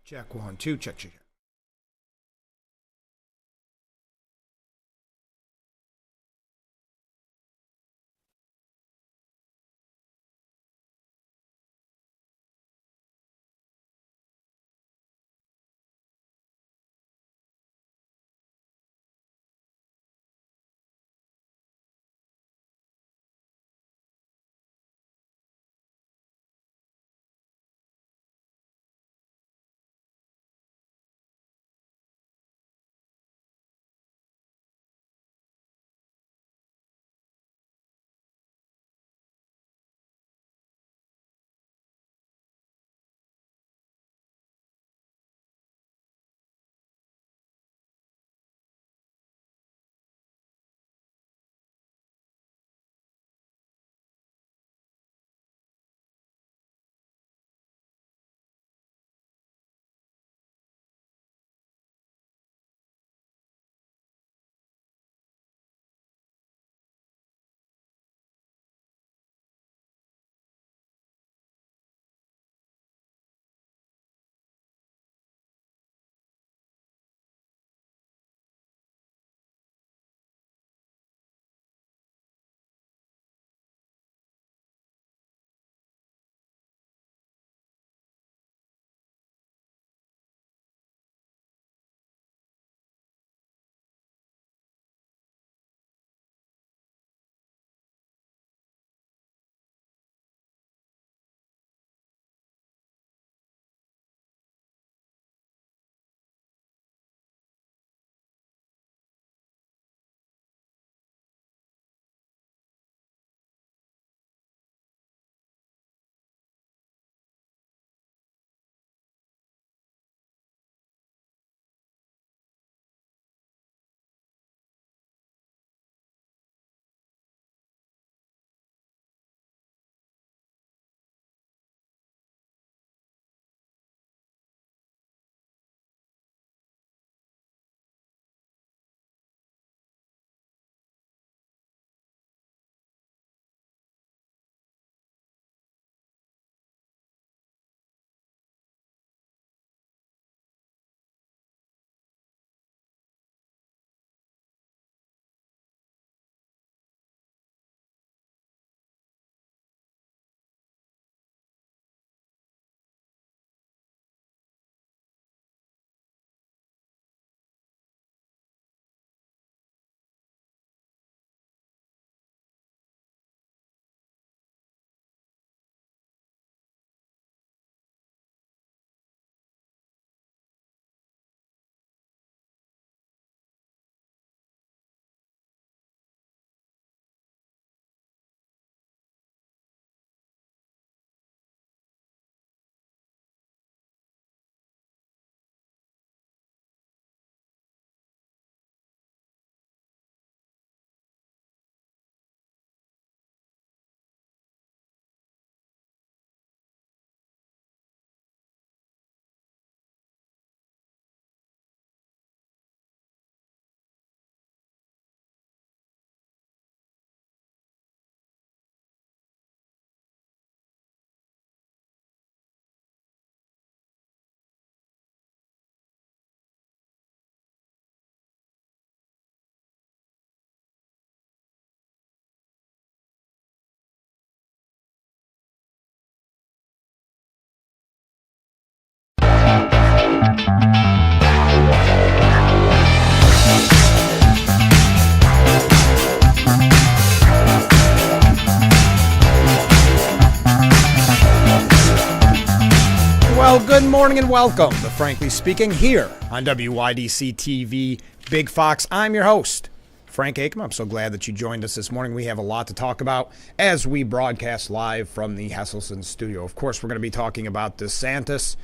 Check 1, 2, check, check. Well, good morning and welcome to Frankly Speaking here on WYDC TV Big Fox. I'm your host, Frank Aikman. I'm so glad that you joined us this morning. We have a lot to talk about as we broadcast live from the Hesselson studio. Of course, we're going to be talking about DeSantis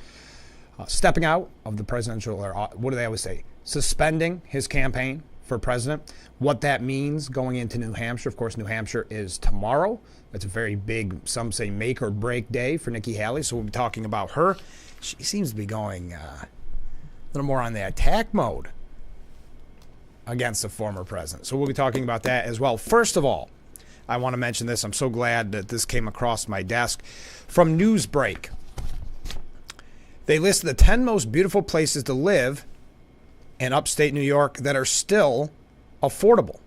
stepping out of the presidential, or what do they always say, suspending his campaign for president, what that means going into New Hampshire. Of course, New Hampshire is tomorrow. It's a very big, some say, make or break day for Nikki Haley, so we'll be talking about her. She seems to be going a little more on the attack mode against the former president. So we'll be talking about that as well. First of all, I want to mention this. I'm so glad that this came across my desk from Newsbreak. They list the 10 most beautiful places to live in upstate New York that are still affordable.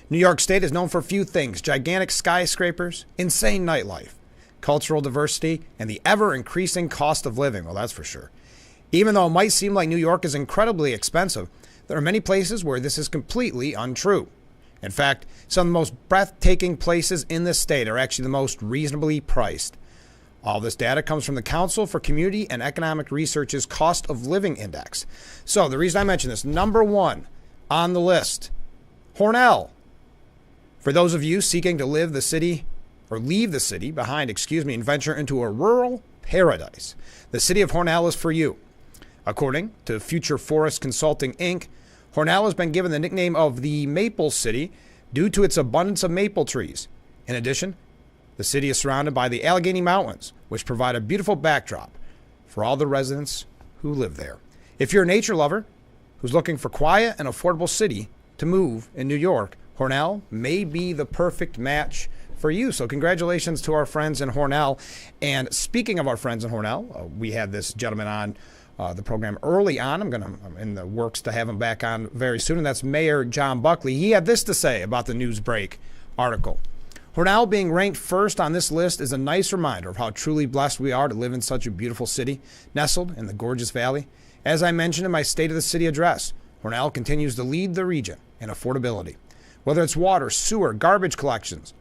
New York State is known for a few things: gigantic skyscrapers, insane nightlife, cultural diversity, and the ever-increasing cost of living. Well, that's for sure. Even though it might seem like New York is incredibly expensive, there are many places where this is completely untrue. In fact, some of the most breathtaking places in this state are actually the most reasonably priced. All this data comes from the Council for Community and Economic Research's Cost of Living Index. So the reason I mention this, number one on the list, Hornell. For those of you seeking to leave the city behind, and venture into a rural paradise, the city of Hornell is for you. According to Future Forest Consulting, Inc., Hornell has been given the nickname of the Maple City due to its abundance of maple trees. In addition, the city is surrounded by the Allegheny Mountains, which provide a beautiful backdrop for all the residents who live there. If you're a nature lover who's looking for quiet and affordable city to move in New York, Hornell may be the perfect match for you. So congratulations to our friends in Hornell. And speaking of our friends in Hornell, we had this gentleman on the program early on. I'm in the works to have him back on very soon, and that's Mayor John Buckley. He had this to say about the Newsbreak article. Hornell being ranked first on this list is a nice reminder of how truly blessed we are to live in such a beautiful city, nestled in the gorgeous valley. As I mentioned in my State of the City address, Hornell continues to lead the region in affordability. Whether it's water, sewer, garbage collections,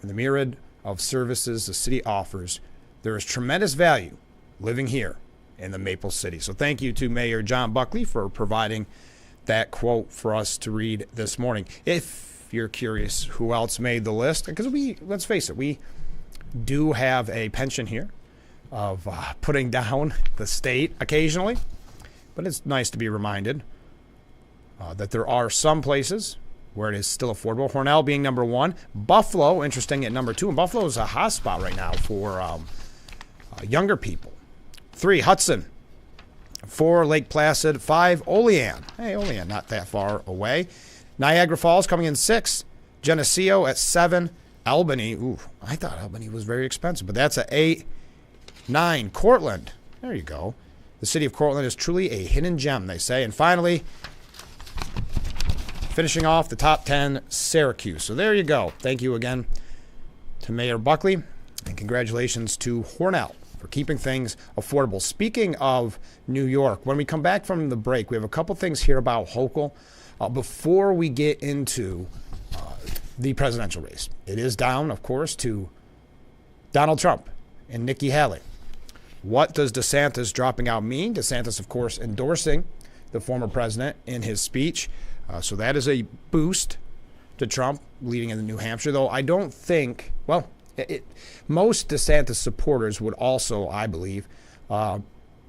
or the myriad of services the city offers, there is tremendous value living here in the Maple City. So thank you to Mayor John Buckley for providing that quote for us to read this morning. If you're curious who else made the list, because let's face it, we do have a penchant here of putting down the state occasionally, but it's nice to be reminded that there are some places where it is still affordable. Hornell being number one. Buffalo, interesting, at number two. And Buffalo is a hot spot right now for younger people. 3, Hudson. 4, Lake Placid. 5, Olean. Hey, Olean, not that far away. Niagara Falls coming in 6. Geneseo at 7. Albany. Ooh, I thought Albany was very expensive, but that's at 8. 9, Cortland. There you go. The city of Cortland is truly a hidden gem, they say. And finally, finishing off the top 10, Syracuse. So there you go. Thank you again to Mayor Buckley, and congratulations to Hornell for keeping things affordable. Speaking of New York, when we come back from the break, we have a couple things here about Hochul before we get into the presidential race. It is down, of course, to Donald Trump and Nikki Haley. What does DeSantis dropping out mean? DeSantis, of course, endorsing the former president in his speech. So that is a boost to Trump leading into New Hampshire, though I don't think, most DeSantis supporters would also, I believe,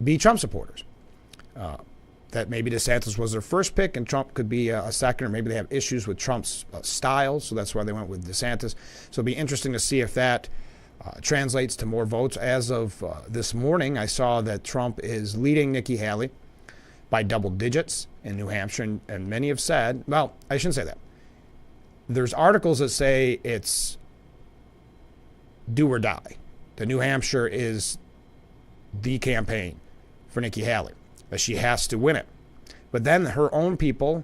be Trump supporters. That maybe DeSantis was their first pick and Trump could be a second, or maybe they have issues with Trump's style, so that's why they went with DeSantis. So it'll be interesting to see if that translates to more votes. As of this morning, I saw that Trump is leading Nikki Haley by double digits in New Hampshire, and many have said, well, I shouldn't say that. There's articles that say it's do or die. That New Hampshire is the campaign for Nikki Haley, that she has to win it. But then her own people,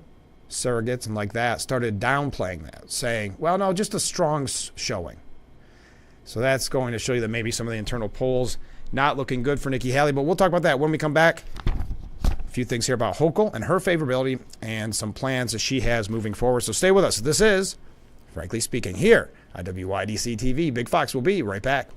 surrogates and like that, started downplaying that, saying, well, no, just a strong showing. So that's going to show you that maybe some of the internal polls not looking good for Nikki Haley, but we'll talk about that when we come back. A few things here about Hochul and her favorability and some plans that she has moving forward. So stay with us. This is Frankly Speaking here on WYDC TV. Big Fox will be right back.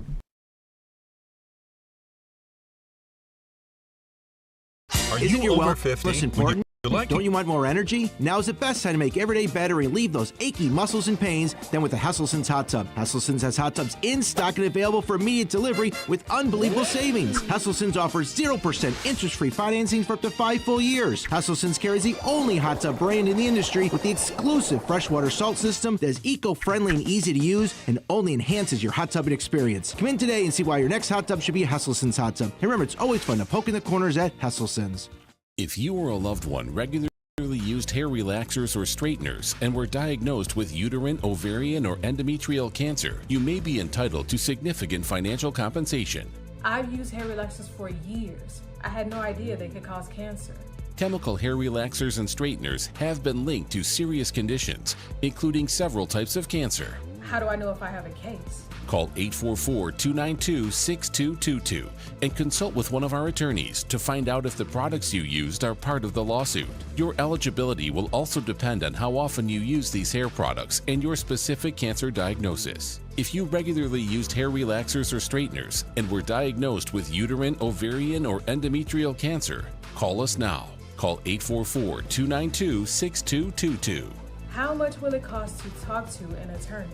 Isn't your over 50 less important? Don't you want more energy? Now's the best time to make every day better and relieve those achy muscles and pains than with the Hesselsen's Hot Tub. Hesselsen's has hot tubs in stock and available for immediate delivery with unbelievable savings. Hesselsen's offers 0% interest-free financing for up to 5 full years. Hesselsen's carries the only hot tub brand in the industry with the exclusive freshwater salt system that is eco-friendly and easy to use and only enhances your hot tubbing experience. Come in today and see why your next hot tub should be a Hesselsen's hot tub. And remember, it's always fun to poke in the corners at Hesselsen's. If you or a loved one regularly used hair relaxers or straighteners and were diagnosed with uterine, ovarian, or endometrial cancer, you may be entitled to significant financial compensation. I've used hair relaxers for years. I had no idea they could cause cancer. Chemical hair relaxers and straighteners have been linked to serious conditions, including several types of cancer. How do I know if I have a case? Call 844-292-6222 and consult with one of our attorneys to find out if the products you used are part of the lawsuit. Your eligibility will also depend on how often you use these hair products and your specific cancer diagnosis. If you regularly used hair relaxers or straighteners and were diagnosed with uterine, ovarian, or endometrial cancer, call us now. Call 844-292-6222. How much will it cost to talk to an attorney?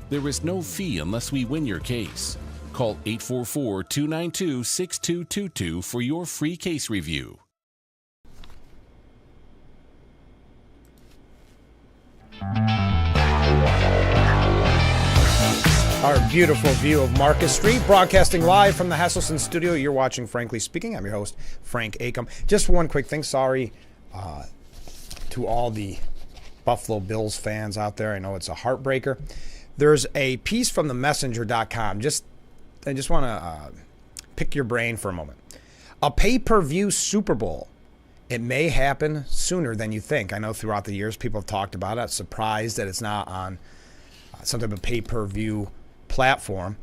There is no fee unless we win your case. Call 844-292-6222 for your free case review. Our beautiful view of Marcus Street, broadcasting live from the Hesselson studio. You're watching Frankly Speaking. I'm your host, Frank Acom. Just one quick thing. Sorry to all the Buffalo Bills fans out there. I know it's a heartbreaker. There's a piece from themessenger.com. I just want to pick your brain for a moment. A pay-per-view Super Bowl. It may happen sooner than you think. I know throughout the years people have talked about it. Surprised that it's not on some type of pay-per-view platform.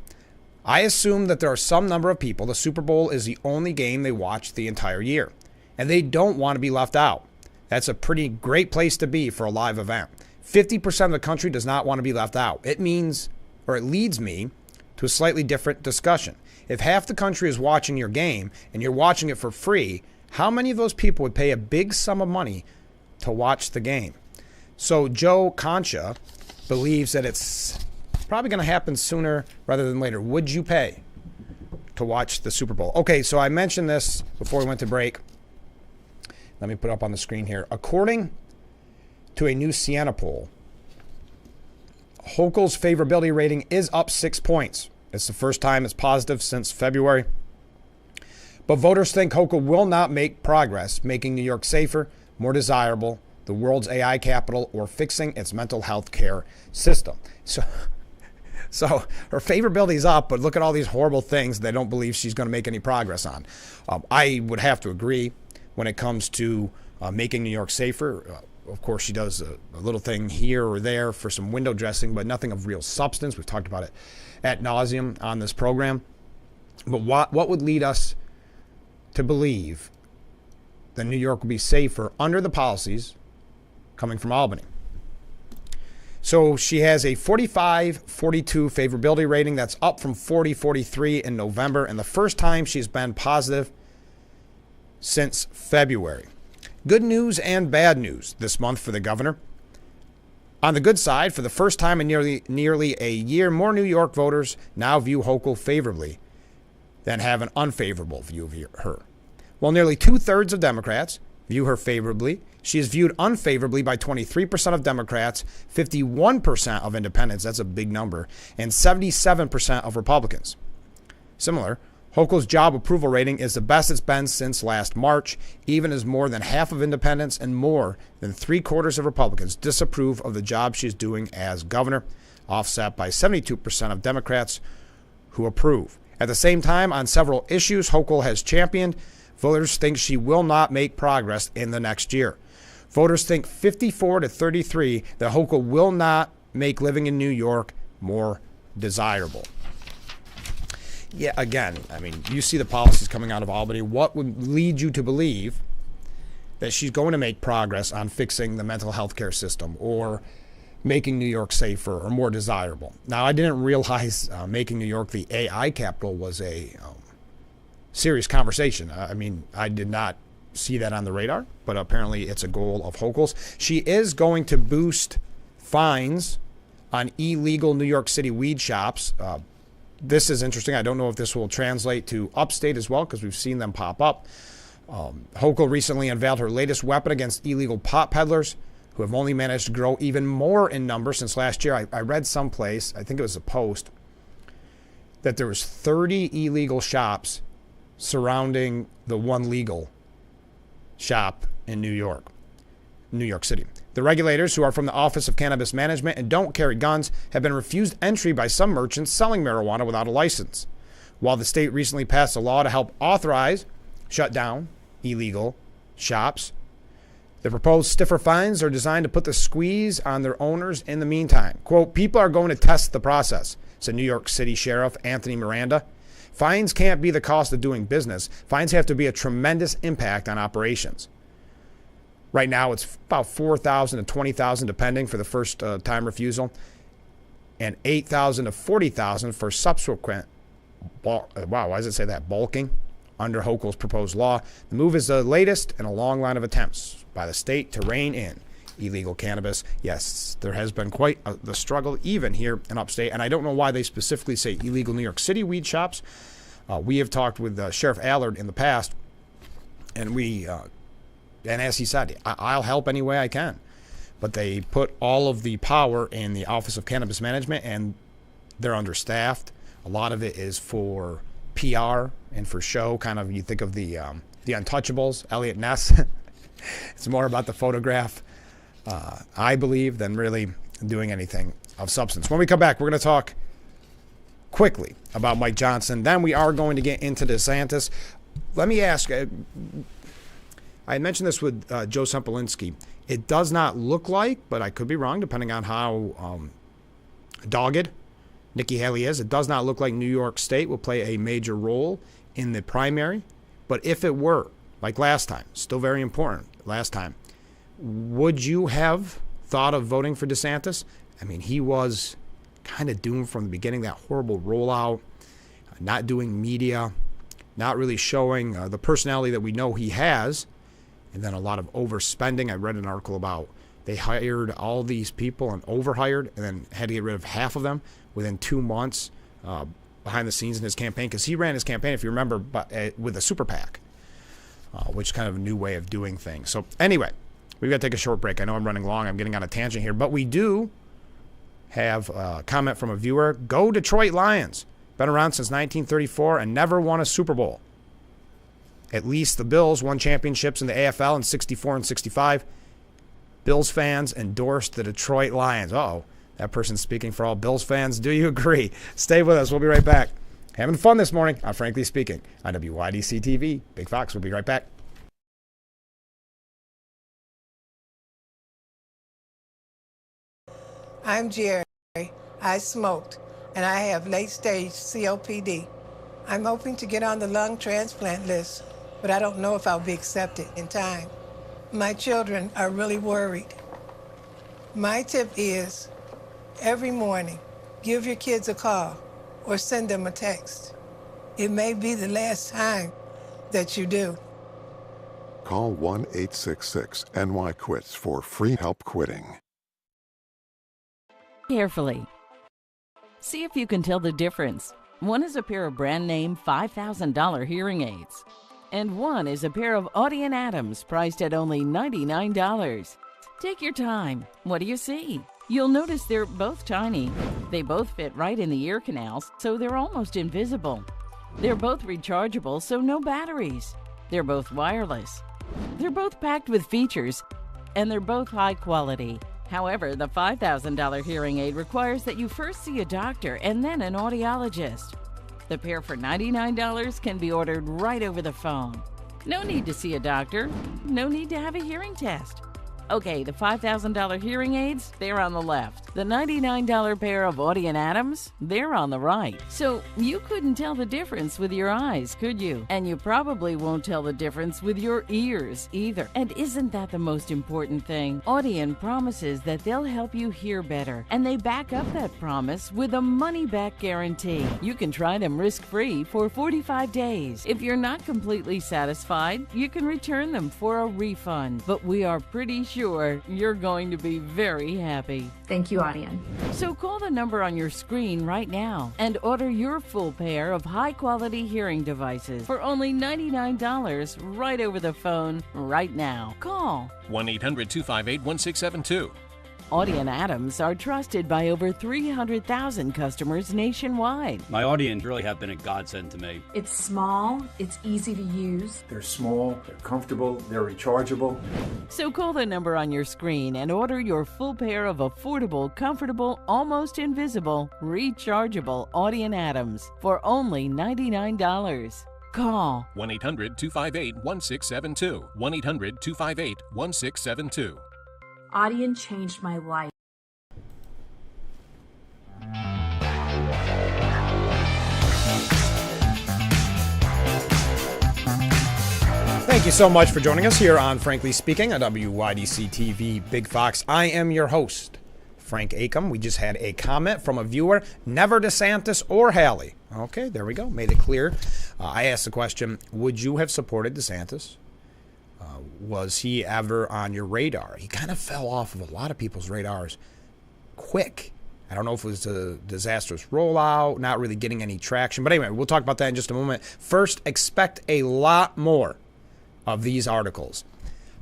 I assume that there are some number of people. The Super Bowl is the only game they watch the entire year, and they don't want to be left out. That's a pretty great place to be for a live event. 50% of the country does not want to be left out. It means, or it leads me to a slightly different discussion. If half the country is watching your game and you're watching it for free, how many of those people would pay a big sum of money to watch the game? So Joe Concha believes that it's probably going to happen sooner rather than later. Would you pay to watch the Super Bowl? Okay, so I mentioned this before we went to break. Let me put it up on the screen here. According to a new Siena poll, Hochul's favorability rating is up 6 points. It's the first time it's positive since February. But voters think Hochul will not make progress making New York safer, more desirable, the world's AI capital, or fixing its mental health care system. So her favorability is up, but look at all these horrible things they don't believe she's going to make any progress on. I would have to agree when it comes to making New York safer. Of course, she does a little thing here or there for some window dressing, but nothing of real substance. We've talked about it ad nauseum on this program. But what would lead us to believe that New York will be safer under the policies coming from Albany? So she has a 45-42 favorability rating. That's up from 40-43 in November, and the first time she's been positive since February. Good news and bad news this month for the governor. On the good side, for the first time in nearly a year, more New York voters now view Hochul favorably than have an unfavorable view of her. While nearly two-thirds of Democrats view her favorably, she is viewed unfavorably by 23% of Democrats, 51% of independents, that's a big number, and 77% of Republicans. Similar, Hochul's job approval rating is the best it's been since last March, even as more than half of independents and more than three-quarters of Republicans disapprove of the job she's doing as governor, offset by 72% of Democrats who approve. At the same time, on several issues Hochul has championed, voters think she will not make progress in the next year. Voters think 54-33 that Hochul will not make living in New York more desirable. Yeah, again, I mean, you see the policies coming out of Albany. What would lead you to believe that she's going to make progress on fixing the mental health care system or making New York safer or more desirable? Now, I didn't realize making New York the AI capital was a serious conversation. I mean, I did not see that on the radar, but apparently it's a goal of Hochul's. She is going to boost fines on illegal New York City weed shops. This is interesting. I don't know if this will translate to upstate as well, because we've seen them pop up. Hochul recently unveiled her latest weapon against illegal pot peddlers, who have only managed to grow even more in number since last year. I read someplace, I think it was a Post, that there was 30 illegal shops surrounding the one legal shop in New York City. The regulators, who are from the Office of Cannabis Management and don't carry guns, have been refused entry by some merchants selling marijuana without a license. While the state recently passed a law to help authorize, shut down illegal shops, the proposed stiffer fines are designed to put the squeeze on their owners in the meantime. Quote, people are going to test the process, said New York City Sheriff Anthony Miranda. Fines can't be the cost of doing business. Fines have to be a tremendous impact on operations. Right now, it's about $4,000 to $20,000 depending for the first time refusal, and $8,000 to $40,000 for subsequent. Wow, why does it say that? Bulking under Hochul's proposed law. The move is the latest in a long line of attempts by the state to rein in illegal cannabis. Yes, there has been quite the struggle even here in upstate, and I don't know why they specifically say illegal New York City weed shops. We have talked with Sheriff Allard in the past, and as he said, I'll help any way I can. But they put all of the power in the Office of Cannabis Management, and they're understaffed. A lot of it is for PR and for show. Kind of, you think of the Untouchables, Elliot Ness. It's more about the photograph, I believe, than really doing anything of substance. When we come back, we're going to talk quickly about Mike Johnson. Then we are going to get into DeSantis. Let me ask, I mentioned this with Joe Sempolinski. It does not look like, but I could be wrong, depending on how dogged Nikki Haley is. It does not look like New York State will play a major role in the primary. But if it were, like last time, still very important last time, would you have thought of voting for DeSantis? I mean, he was kind of doomed from the beginning, that horrible rollout, not doing media, not really showing the personality that we know he has, and then a lot of overspending. I read an article about they hired all these people and overhired and then had to get rid of half of them within 2 months behind the scenes in his campaign, because he ran his campaign, if you remember, with a super PAC, which is kind of a new way of doing things. So anyway, we've got to take a short break. I know I'm running long. I'm getting on a tangent here, but we do have a comment from a viewer. Go Detroit Lions. Been around since 1934 and never won a Super Bowl. At least the Bills won championships in the AFL in 64 and 65. Bills fans endorsed the Detroit Lions. Uh-oh. That person's speaking for all Bills fans. Do you agree? Stay with us. We'll be right back. Having fun this morning on Frankly Speaking on WYDC TV. Big Fox. We'll be right back. I'm Jerry. I smoked, and I have late-stage COPD. I'm hoping to get on the lung transplant list, but I don't know if I'll be accepted in time. My children are really worried. My tip is, every morning, give your kids a call or send them a text. It may be the last time that you do. Call 1-866-NY-QUITS for free help quitting. Carefully. See if you can tell the difference. One is a pair of brand name $5,000 hearing aids, and one is a pair of Audien Adams priced at only $99. Take your time. What do you see? You'll notice they're both tiny. They both fit right in the ear canals, so they're almost invisible. They're both rechargeable, so no batteries. They're both wireless. They're both packed with features, and they're both high quality. However, the $5,000 hearing aid requires that you first see a doctor and then an audiologist. The pair for $99 can be ordered right over the phone. No need to see a doctor. No need to have a hearing test. Okay, the $5,000 hearing aids, they're on the left. The $99 pair of Audien Adams, they're on the right. So you couldn't tell the difference with your eyes, could you? And you probably won't tell the difference with your ears either. And isn't that the most important thing? Audien promises that they'll help you hear better, and they back up that promise with a money-back guarantee. You can try them risk-free for 45 days. If you're not completely satisfied, you can return them for a refund. But we are pretty sure you're going to be very happy. Thank you, Audien. So call the number on your screen right now and order your full pair of high-quality hearing devices for only $99 right over the phone right now. Call 1-800-258-1672. Audi and Adams are trusted by over 300,000 customers nationwide. My audience really have been a godsend to me. It's small, it's easy to use. They're small, they're comfortable, they're rechargeable. So call the number on your screen and order your full pair of affordable, comfortable, almost invisible, rechargeable Audi and Adams for only $99. Call 1-800-258-1672. 1-800-258-1672. Audion changed my life. Thank you so much for joining us here on Frankly Speaking on WYDC TV Big Fox. I am your host, Frank Acom. We just had a comment from a viewer, never DeSantis or Haley. Okay, there we go. Made it clear. I asked the question, would you have supported DeSantis? Was he ever on your radar? He kind of fell off of a lot of people's radars quick. I don't know if it was a disastrous rollout, not really getting any traction. But anyway, we'll talk about that in just a moment. First, expect a lot more of these articles.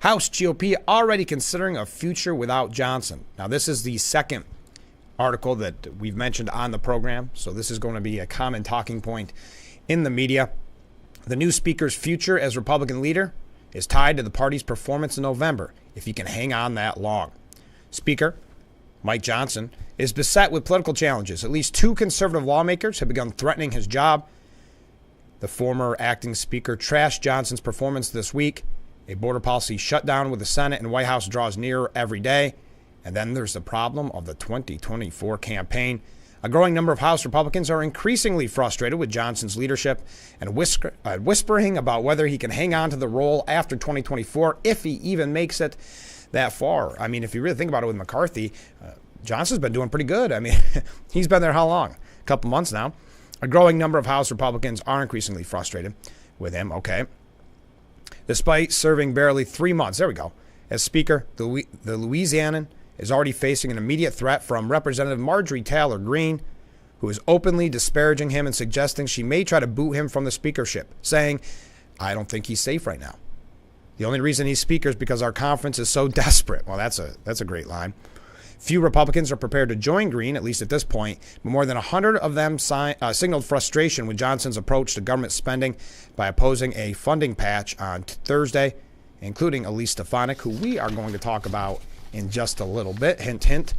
House GOP already considering a future without Johnson. Now, this is the second article that we've mentioned on the program, so this is going to be a common talking point in the media. The new speaker's future as Republican leader is tied to the party's performance in November, if he can hang on that long. Speaker Mike Johnson is beset with political challenges. At least 2 conservative lawmakers have begun threatening his job. The former acting speaker trashed Johnson's performance this week. A border policy shutdown with the Senate and White House draws nearer every day. And then there's the problem of the 2024 campaign. A growing number of House Republicans are increasingly frustrated with Johnson's leadership and whispering about whether he can hang on to the role after 2024, if he even makes it that far. I mean, if you really think about it with McCarthy, Johnson's been doing pretty good. I mean, he's been there how long? A couple months now. A growing number of House Republicans are increasingly frustrated with him. Okay. Despite serving barely 3 months, there we go, as Speaker, the Louisianan is already facing an immediate threat from Representative Marjorie Taylor Greene, who is openly disparaging him and suggesting she may try to boot him from the speakership, saying, "I don't think he's safe right now. The only reason he's speaker is because our conference is so desperate." Well, that's a great line. Few Republicans are prepared to join Greene, at least at this point, but more than 100 of them signaled frustration with Johnson's approach to government spending by opposing a funding patch on Thursday, including Elise Stefanik, who we are going to talk about in just a little bit. Hint, hint.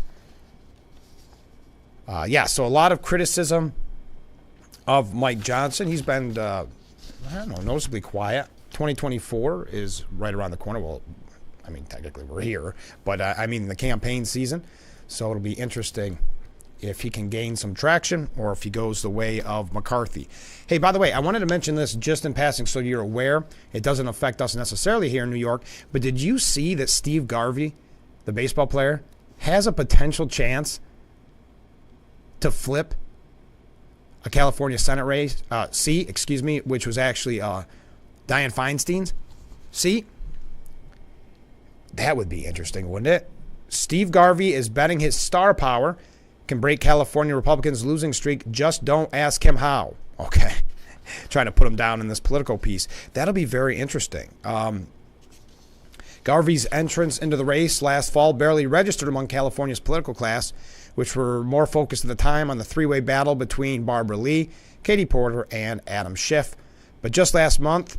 So a lot of criticism of Mike Johnson. He's been, noticeably quiet. 2024 is right around the corner. Well, I mean, technically we're here, but the campaign season. So it'll be interesting if he can gain some traction or if he goes the way of McCarthy. Hey, by the way, I wanted to mention this just in passing so you're aware. It doesn't affect us necessarily here in New York, but did you see that Steve Garvey, the baseball player, has a potential chance to flip a California Senate seat, which was actually Dianne Feinstein's seat? That would be interesting, wouldn't it? Steve Garvey is betting his star power can break California Republicans' losing streak. Just don't ask him how. Okay. Trying to put him down in this political piece. That'll be very interesting. Garvey's entrance into the race last fall barely registered among California's political class, which were more focused at the time on the three-way battle between Barbara Lee, Katie Porter, and Adam Schiff. But just last month,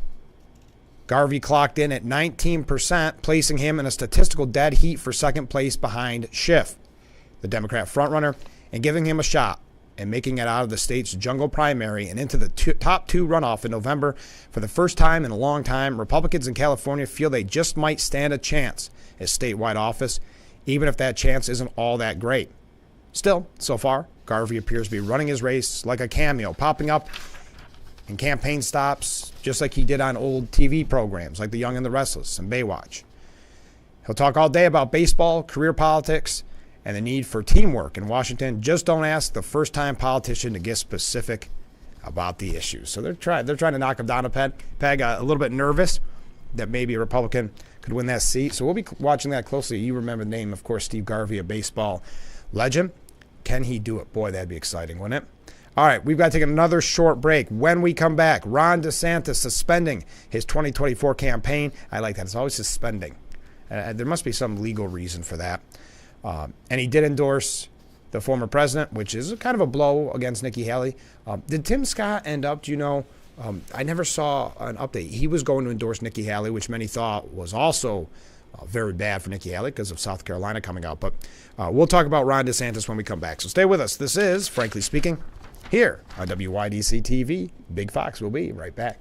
Garvey clocked in at 19%, placing him in a statistical dead heat for second place behind Schiff, the Democrat frontrunner, and giving him a shot and making it out of the state's jungle primary and into the top 2 runoff in November. For the first time in a long time, Republicans in California feel they just might stand a chance at statewide office, even if that chance isn't all that great. Still, so far, Garvey appears to be running his race like a cameo, popping up in campaign stops just like he did on old TV programs like The Young and the Restless and Baywatch. He'll talk all day about baseball, career politics, and the need for teamwork in Washington. Just don't ask the first-time politician to get specific about the issues. So they're trying to knock him down a peg. A little bit nervous that maybe a Republican could win that seat. So we'll be watching that closely. You remember the name, of course, Steve Garvey, a baseball legend. Can he do it? Boy, that'd be exciting, wouldn't it? All right, we've got to take another short break. When we come back, Ron DeSantis suspending his 2024 campaign. I like that. It's always suspending. There must be some legal reason for that. And he did endorse the former president, which is kind of a blow against Nikki Haley. Did Tim Scott end up, do you know, I never saw an update. He was going to endorse Nikki Haley, which many thought was also very bad for Nikki Haley because of South Carolina coming out. But we'll talk about Ron DeSantis when we come back. So stay with us. This is, Frankly Speaking, here on WYDC TV. Big Fox will be right back.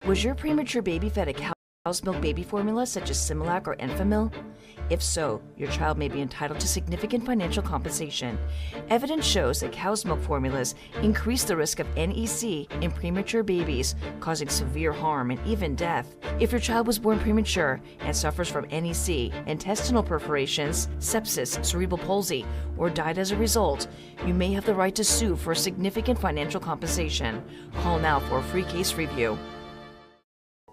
Was your premature baby fed a cow's milk baby formula such as Similac or Enfamil? If so, your child may be entitled to significant financial compensation. Evidence shows that cow's milk formulas increase the risk of NEC in premature babies, causing severe harm and even death. If your child was born premature and suffers from NEC, intestinal perforations, sepsis, cerebral palsy, or died as a result, you may have the right to sue for significant financial compensation. Call now for a free case review.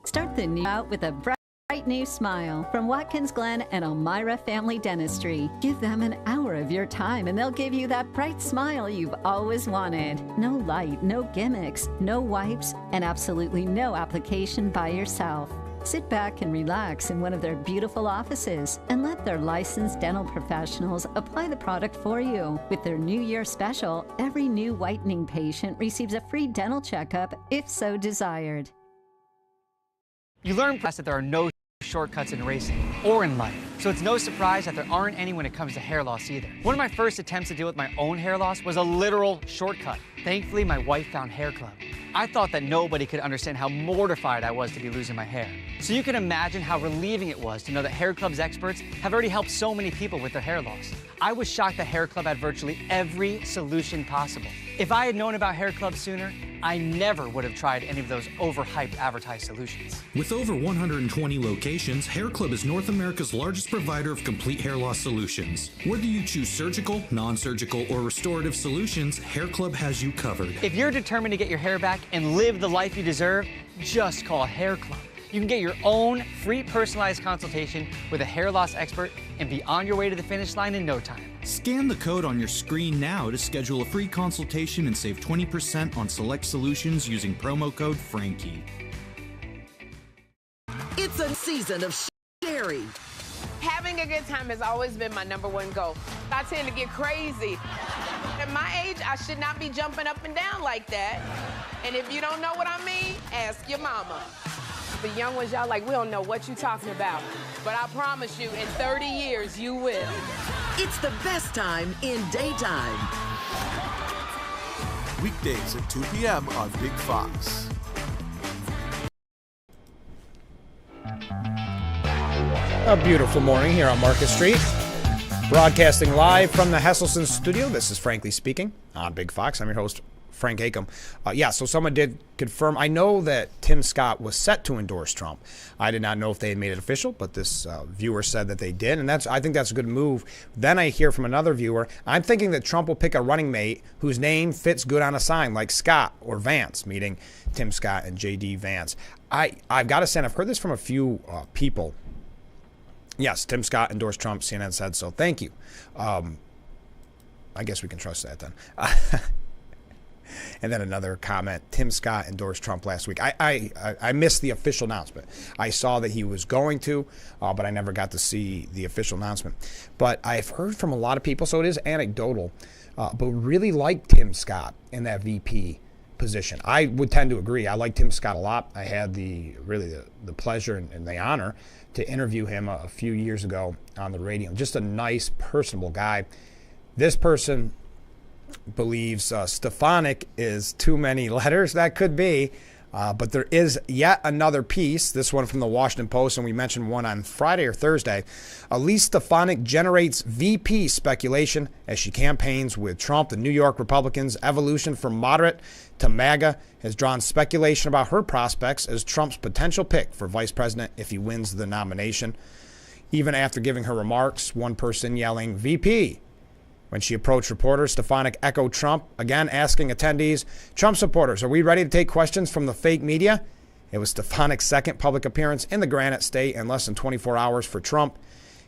Start the new out with a bright new smile from Watkins Glen and Elmira Family Dentistry. Give them an hour of your time and they'll give you that bright smile you've always wanted. No light, no gimmicks, no wipes, and absolutely no application by yourself. Sit back and relax in one of their beautiful offices and let their licensed dental professionals apply the product for you. With their New Year special, every new whitening patient receives a free dental checkup if so desired. You learn that there are no shortcuts in racing or in life, so it's no surprise that there aren't any when it comes to hair loss either. One of my first attempts to deal with my own hair loss was a literal shortcut. Thankfully, my wife found Hair Club. I thought that nobody could understand how mortified I was to be losing my hair. So you can imagine how relieving it was to know that Hair Club's experts have already helped so many people with their hair loss. I was shocked that Hair Club had virtually every solution possible. If I had known about Hair Club sooner, I never would have tried any of those overhyped advertised solutions. With over 120 locations, Hair Club is North America's largest provider of complete hair loss solutions. Whether you choose surgical, non-surgical, or restorative solutions, Hair Club has you covered. If you're determined to get your hair back and live the life you deserve, just call Hair Club. You can get your own free personalized consultation with a hair loss expert and be on your way to the finish line in no time. Scan the code on your screen now to schedule a free consultation and save 20% on select solutions using promo code Frankie. It's a season of sharing. Having a good time has always been my #1 goal. I tend to get crazy. At my age, I should not be jumping up and down like that. And if you don't know what I mean, ask your mama. The young ones, y'all like, we don't know what you're talking about. But I promise you, in 30 years, you will. It's the best time in daytime. Weekdays at 2 p.m. on Big Fox. A beautiful morning here on Market Street. Broadcasting live from the Hesselson studio. This is Frankly Speaking on Big Fox. I'm your host, Frank Acom. So someone did confirm. I know that Tim Scott was set to endorse Trump. I did not know if they had made it official, but this viewer said that they did, and I think that's a good move. Then I hear from another viewer, I'm thinking that Trump will pick a running mate whose name fits good on a sign, like Scott or Vance, meaning Tim Scott and J.D. Vance. I've got to say, I've heard this from a few people. Yes, Tim Scott endorsed Trump. CNN said so. Thank you. I guess we can trust that then. And then another comment, Tim Scott endorsed Trump last week. I missed the official announcement. I saw that he was going to, but I never got to see the official announcement. But I've heard from a lot of people, so it is anecdotal, but really like Tim Scott in that VP position. I would tend to agree. I like Tim Scott a lot. I had the pleasure and the honor to interview him a few years ago on the radio. Just a nice, personable guy. This person believes Stefanik is too many letters. That could be. But there is yet another piece, this one from the Washington Post, and we mentioned one on Friday or Thursday. Elise Stefanik generates VP speculation as she campaigns with Trump. The New York Republicans' evolution from moderate to MAGA has drawn speculation about her prospects as Trump's potential pick for vice president if he wins the nomination. Even after giving her remarks, one person yelling, VP. When she approached reporters, Stefanik echoed Trump, again asking attendees, Trump supporters, are we ready to take questions from the fake media? It was Stefanik's second public appearance in the Granite State in less than 24 hours for Trump,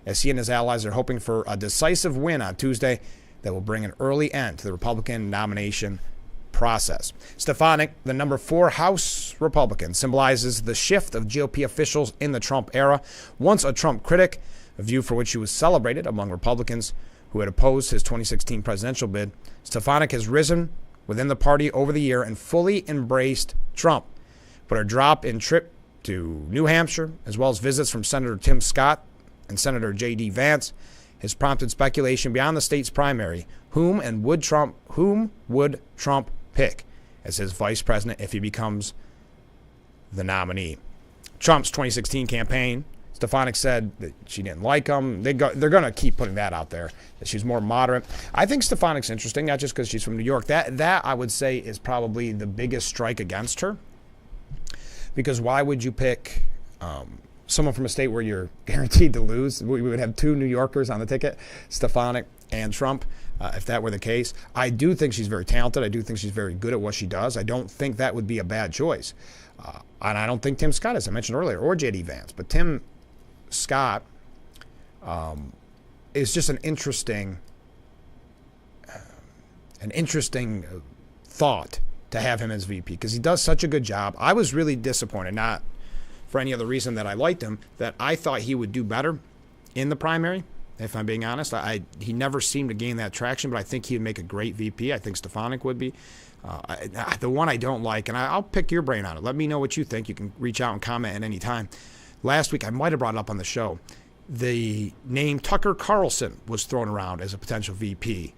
as he and his allies are hoping for a decisive win on Tuesday that will bring an early end to the Republican nomination process. Stefanik, the number 4 House Republican, symbolizes the shift of GOP officials in the Trump era. Once a Trump critic, a view for which he was celebrated among Republicans who had opposed his 2016 presidential bid, Stefanik has risen within the party over the year and fully embraced Trump. But her drop in trip to New Hampshire, as well as visits from Senator Tim Scott and Senator J.D. Vance, has prompted speculation beyond the state's primary. Whom would Trump pick as his vice president if he becomes the nominee? Trump's 2016 campaign, Stefanik said that she didn't like him. They're going to keep putting that out there, that she's more moderate. I think Stefanik's interesting, not just because she's from New York. That I would say is probably the biggest strike against her. Because why would you pick someone from a state where you're guaranteed to lose? We would have two New Yorkers on the ticket, Stefanik and Trump, if that were the case. I do think she's very talented. I do think she's very good at what she does. I don't think that would be a bad choice. And I don't think Tim Scott, as I mentioned earlier, or J.D. Vance. But Tim Scott is just an interesting thought to have him as VP, because he does such a good job. I was really disappointed, not for any other reason that I liked him, that I thought he would do better in the primary, if I'm being honest. He never seemed to gain that traction, but I think he would make a great VP. I think Stefanik would be. The one I don't like, and I'll pick your brain on it. Let me know what you think. You can reach out and comment at any time. Last week, I might have brought it up on the show. The name Tucker Carlson was thrown around as a potential VP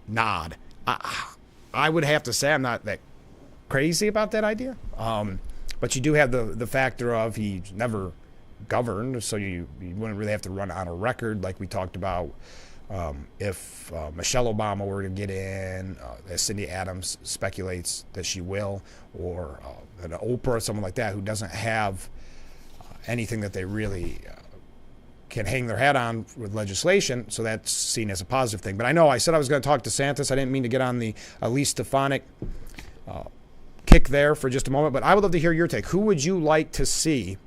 nod. I would have to say I'm not that crazy about that idea. But you do have the factor of he's never governed, so you wouldn't really have to run on a record like we talked about if Michelle Obama were to get in, as Cindy Adams speculates that she will, or an Oprah or someone like that who doesn't have anything that they really can hang their hat on with legislation, so that's seen as a positive thing. But I know I said I was going to talk to DeSantis. I didn't mean to get on the Elise Stefanik kick there for just a moment, but I would love to hear your take. Who would you like to see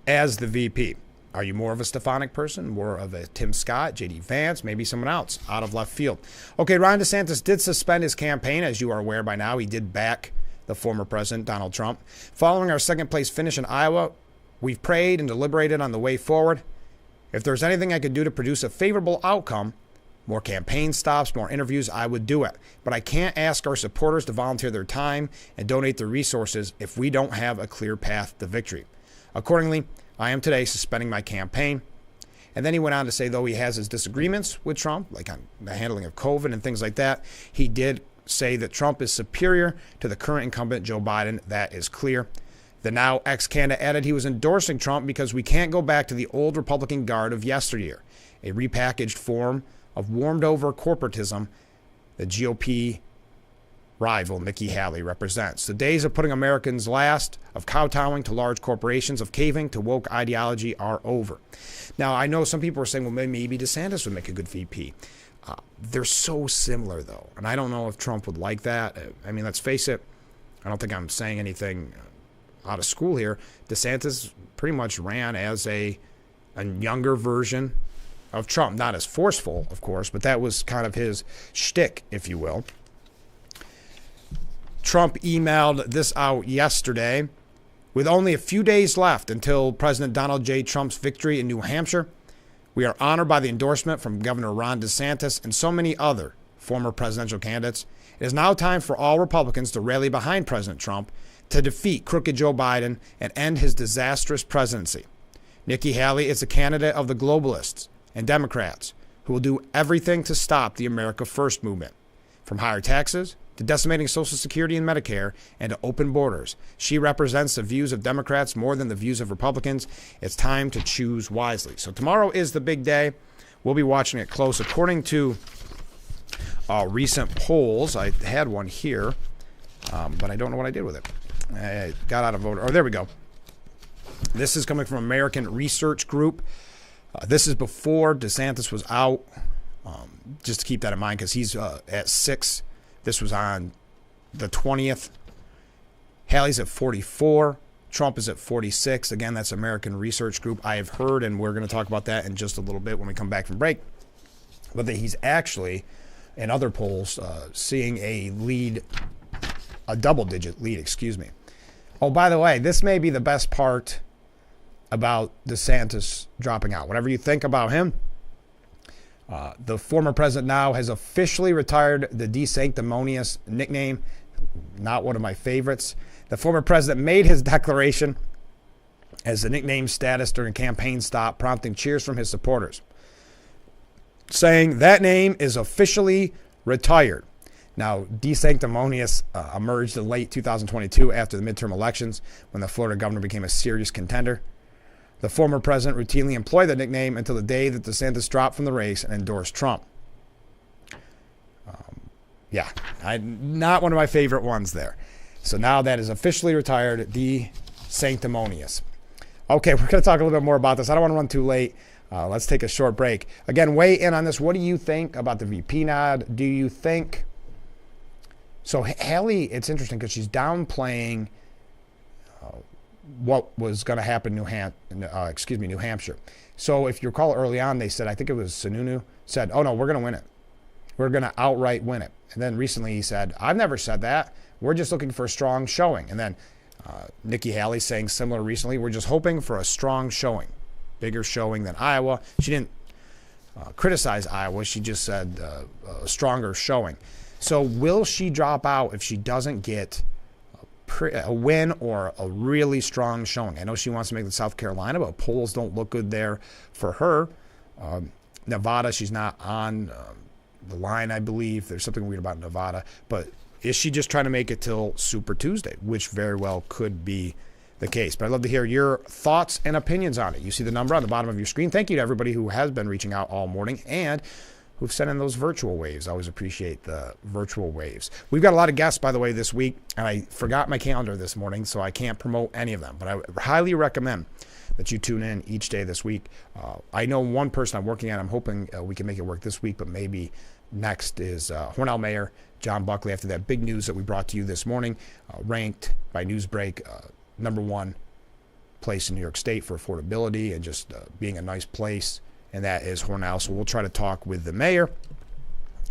as the VP? Are you more of a Stefanik person, more of a Tim Scott, J.D. Vance, maybe someone else out of left field? Okay, Ron DeSantis did suspend his campaign. As you are aware by now, he did back the former president, Donald Trump. Following our second-place finish in Iowa, we've prayed and deliberated on the way forward. If there's anything I could do to produce a favorable outcome, more campaign stops, more interviews, I would do it. But I can't ask our supporters to volunteer their time and donate their resources if we don't have a clear path to victory. Accordingly, I am today suspending my campaign. And then he went on to say, though he has his disagreements with Trump, like on the handling of COVID and things like that, he did say that Trump is superior to the current incumbent, Joe Biden. That is clear. The now ex-candidate added he was endorsing Trump because we can't go back to the old Republican guard of yesteryear, a repackaged form of warmed-over corporatism the GOP rival Nikki Haley represents. The days of putting Americans last, of kowtowing to large corporations, of caving to woke ideology are over. Now, I know some people are saying, well, maybe DeSantis would make a good VP. They're so similar, though, and I don't know if Trump would like that. I mean, let's face it, I don't think I'm saying anything out of school here. DeSantis pretty much ran as a younger version of Trump. Not as forceful, of course, but that was kind of his shtick, if you will. Trump emailed this out yesterday. With only a few days left until President Donald J. Trump's victory in New Hampshire, we are honored by the endorsement from Governor Ron DeSantis and so many other former presidential candidates. It is now time for all Republicans to rally behind President Trump to defeat crooked Joe Biden and end his disastrous presidency. Nikki Haley is a candidate of the globalists and Democrats who will do everything to stop the America First movement, from higher taxes to decimating Social Security and Medicare, and to open borders. She represents the views of Democrats more than the views of Republicans. It's time to choose wisely. So tomorrow is the big day. We'll be watching it close. According to recent polls, I had one here, but I don't know what I did with it. I got out of voter. Oh, there we go. This is coming from American Research Group. This is before DeSantis was out. Just to keep that in mind, because he's at 6. This was on the 20th. Haley's at 44. Trump is at 46. Again, that's American Research Group. I have heard, and we're going to talk about that in just a little bit when we come back from break, but that he's actually, in other polls, seeing a lead a double-digit lead, excuse me. Oh, by the way, this may be the best part about DeSantis dropping out. Whatever you think about him, the former president now has officially retired the DeSanctimonious nickname, not one of my favorites. The former president made his declaration as the nickname status during a campaign stop, prompting cheers from his supporters, saying that name is officially retired. Now, DeSanctimonious emerged in late 2022 after the midterm elections when the Florida governor became a serious contender. The former president routinely employed the nickname until the day that DeSantis dropped from the race and endorsed Trump. Not one of my favorite ones there. So now that is officially retired, DeSanctimonious. Okay, we're going to talk a little bit more about this. I don't want to run too late. Let's take a short break. Again, weigh in on this. What do you think about the VP nod? Do you think... So Haley, it's interesting because she's downplaying what was going to happen in New Hampshire. So if you recall early on, they said, I think it was Sununu, said, oh no, we're going to win it. We're going to outright win it. And then recently he said, I've never said that. We're just looking for a strong showing. And then Nikki Haley saying similar recently, we're just hoping for a strong showing, bigger showing than Iowa. She didn't criticize Iowa. She just said a stronger showing. So will she drop out if she doesn't get a win or a really strong showing? I know she wants to make the South Carolina, but polls don't look good there for her. Nevada, she's not on the line, I believe. There's something weird about Nevada. But is she just trying to make it till Super Tuesday, which very well could be the case? But I'd love to hear your thoughts and opinions on it. You see the number on the bottom of your screen. Thank you to everybody who has been reaching out all morning and who've sent in those virtual waves. I always appreciate the virtual waves. We've got a lot of guests, by the way, this week, and I forgot my calendar this morning, so I can't promote any of them. But I highly recommend that you tune in each day this week. I know one person I'm working on. I'm hoping we can make it work this week, but maybe next is Hornell Mayor John Buckley, after that big news that we brought to you this morning, ranked by Newsbreak #1 place in New York State for affordability and just being a nice place. And that is Hornell. So we'll try to talk with the mayor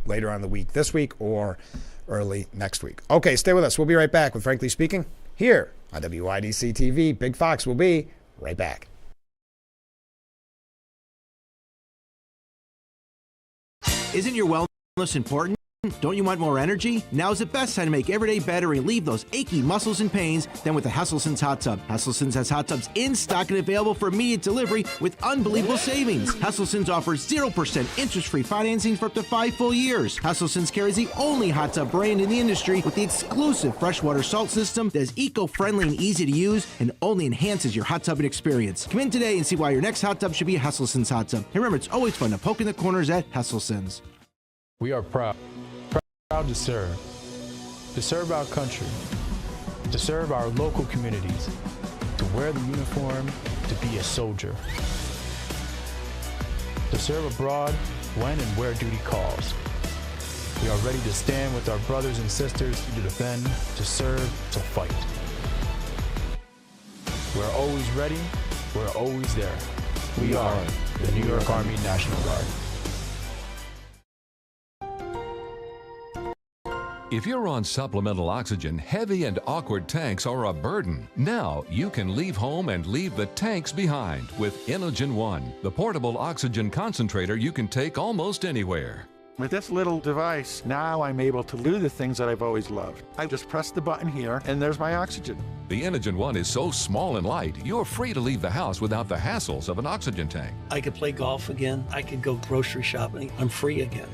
later on in the week this week or early next week. Okay, stay with us. We'll be right back with Frankly Speaking here on WYDC TV. Big Fox will be right back. Isn't your wellness important? Don't you want more energy? Now's the best time to make every day better and relieve those achy muscles and pains than with the Hesselsen's Hot Tub. Hesselsen's has hot tubs in stock and available for immediate delivery with unbelievable savings. Hesselsen's offers 0% interest-free financing for up to 5 full years. Hesselsen's carries the only hot tub brand in the industry with the exclusive freshwater salt system that is eco-friendly and easy to use and only enhances your hot tubbing experience. Come in today and see why your next hot tub should be a Hesselsen's hot tub. And remember, it's always fun to poke in the corners at Hesselsen's. We are proud to serve our country, to serve our local communities, to wear the uniform, to be a soldier, to serve abroad when and where duty calls. We are ready to stand with our brothers and sisters to defend, to serve, to fight. We're always ready, we're always there. We are the New York Army National Guard. If you're on supplemental oxygen, heavy and awkward tanks are a burden. Now you can leave home and leave the tanks behind with Inogen One, the portable oxygen concentrator you can take almost anywhere. With this little device, now I'm able to do the things that I've always loved. I just press the button here, and there's my oxygen. The Inogen One is so small and light, you're free to leave the house without the hassles of an oxygen tank. I could play golf again. I could go grocery shopping. I'm free again.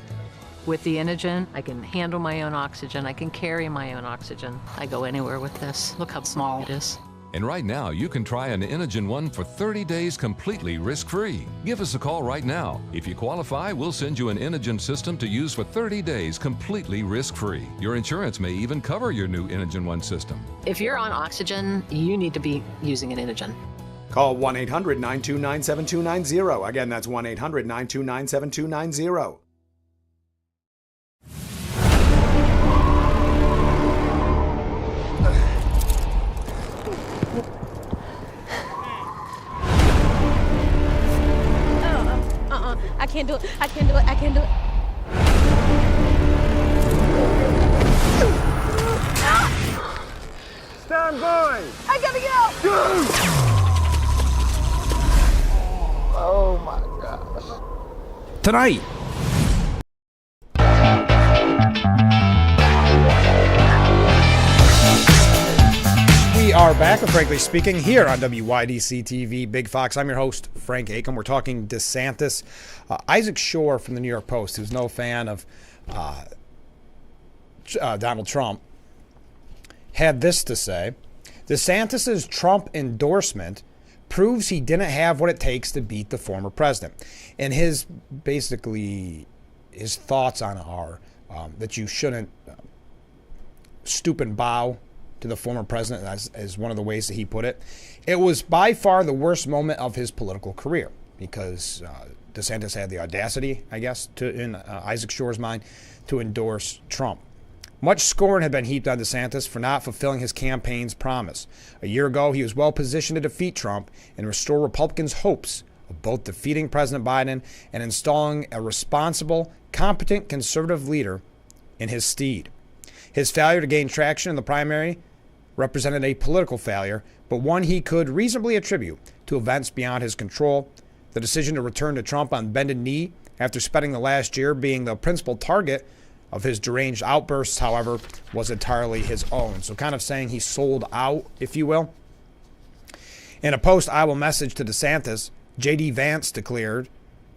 With the Inogen, I can handle my own oxygen. I can carry my own oxygen. I go anywhere with this. Look how small it is. And right now, you can try an Inogen One for 30 days completely risk-free. Give us a call right now. If you qualify, we'll send you an Inogen system to use for 30 days completely risk-free. Your insurance may even cover your new Inogen One system. If you're on oxygen, you need to be using an Inogen. Call 1-800-929-7290. Again, that's 1-800-929-7290. I can't do it. I can't do it. I can't do it. tonight. We are back with Frankly Speaking here on WYDC TV, Big Fox. I'm your host, Frank Aiken. We're talking DeSantis. Isaac Shore from the New York Post, who's no fan of Donald Trump, had this to say. DeSantis' Trump endorsement proves he didn't have what it takes to beat the former president. And his thoughts on it are that you shouldn't stoop and bow to the former president, as one of the ways that he put it. It was by far the worst moment of his political career because DeSantis had the audacity, I guess, in Isaac Shore's mind, to endorse Trump. Much scorn had been heaped on DeSantis for not fulfilling his campaign's promise. A year ago, he was well positioned to defeat Trump and restore Republicans' hopes of both defeating President Biden and installing a responsible, competent conservative leader in his stead. His failure to gain traction in the primary represented a political failure, but one he could reasonably attribute to events beyond his control. The decision to return to Trump on bended knee after spending the last year being the principal target of his deranged outbursts, however, was entirely his own. So kind of saying he sold out, if you will. In a post-Iowa message to DeSantis, J.D. Vance declared,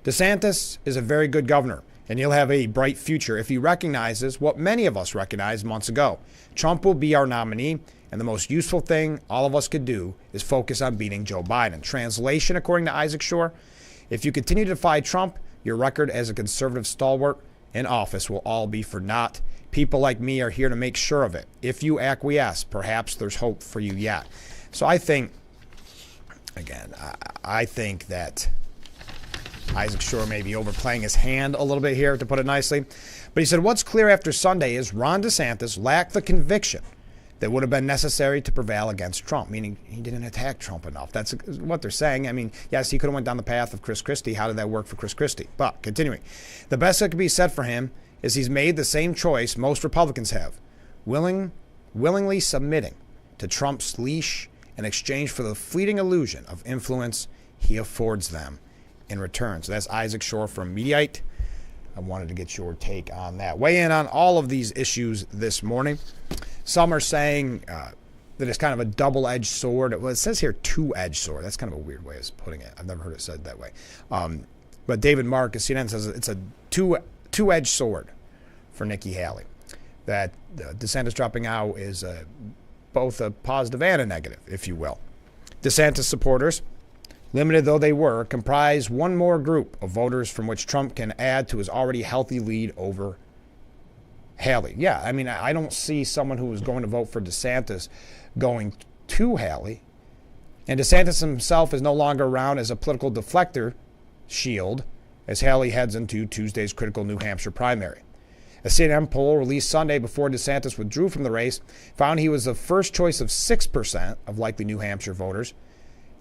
DeSantis is a very good governor, and he'll have a bright future if he recognizes what many of us recognized months ago. Trump will be our nominee, and the most useful thing all of us could do is focus on beating Joe Biden. Translation, according to Isaac Shore, if you continue to defy Trump, your record as a conservative stalwart in office will all be for naught. People like me are here to make sure of it. If you acquiesce, perhaps there's hope for you yet. So I think, again, I think that Isaac Shore may be overplaying his hand a little bit here, to put it nicely. But he said, what's clear after Sunday is Ron DeSantis lacked the conviction that would have been necessary to prevail against Trump, meaning he didn't attack Trump enough. That's what they're saying. I mean, yes, he could have went down the path of Chris Christie. How did that work for Chris Christie? But continuing, the best that could be said for him is he's made the same choice most Republicans have, willingly submitting to Trump's leash in exchange for the fleeting illusion of influence he affords them in return. So that's Isaac Shore from Mediaite. I wanted to get your take on that. Weigh in on all of these issues this morning. Some are saying that it's kind of a double-edged sword. Well, it says here two-edged sword. That's kind of a weird way of putting it. I've never heard it said that way. But David Mark of CNN says it's a two-edged sword for Nikki Haley. That DeSantis dropping out is both a positive and a negative, if you will. DeSantis supporters, limited though they were, comprise one more group of voters from which Trump can add to his already healthy lead over Haley. Yeah, I mean, I don't see someone who was going to vote for DeSantis going to Haley. And DeSantis himself is no longer around as a political deflector shield as Haley heads into Tuesday's critical New Hampshire primary. A CNN poll released Sunday before DeSantis withdrew from the race found he was the first choice of 6% of likely New Hampshire voters.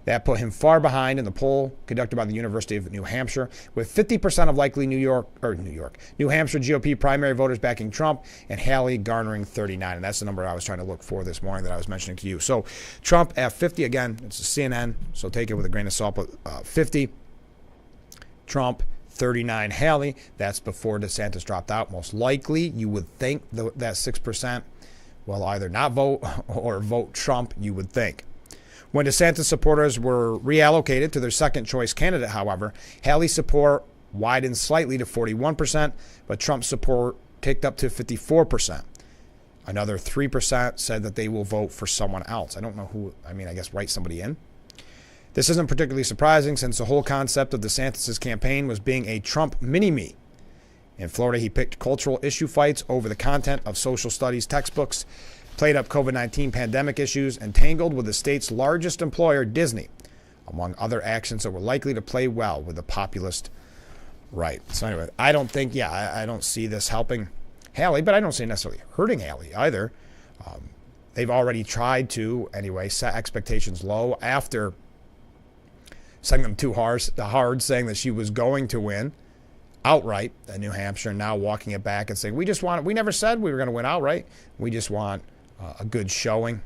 That put him far behind in the poll conducted by the University of New Hampshire, with 50% of likely New Hampshire GOP primary voters backing Trump and Haley garnering 39. And that's the number I was trying to look for this morning that I was mentioning to you. So Trump at 50, again, it's a CNN, so take it with a grain of salt, but 50, Trump, 39, Haley. That's before DeSantis dropped out. Most likely, you would think that 6% will either not vote or vote Trump, you would think. When DeSantis supporters were reallocated to their second choice candidate, however, Haley's support widened slightly to 41%, but Trump's support ticked up to 54%. Another 3% said that they will vote for someone else. I don't know who, I guess write somebody in. This isn't particularly surprising since the whole concept of DeSantis' campaign was being a Trump mini-me. In Florida, he picked cultural issue fights over the content of social studies textbooks, played up COVID-19 pandemic issues, and tangled with the state's largest employer, Disney, among other actions that were likely to play well with the populist right. So anyway, I don't see this helping Haley, but I don't see it necessarily hurting Haley either. They've already tried to, anyway, set expectations low after setting them too hard, saying that she was going to win outright in New Hampshire, and now walking it back and saying, we never said we were going to win outright. We just want a good showing.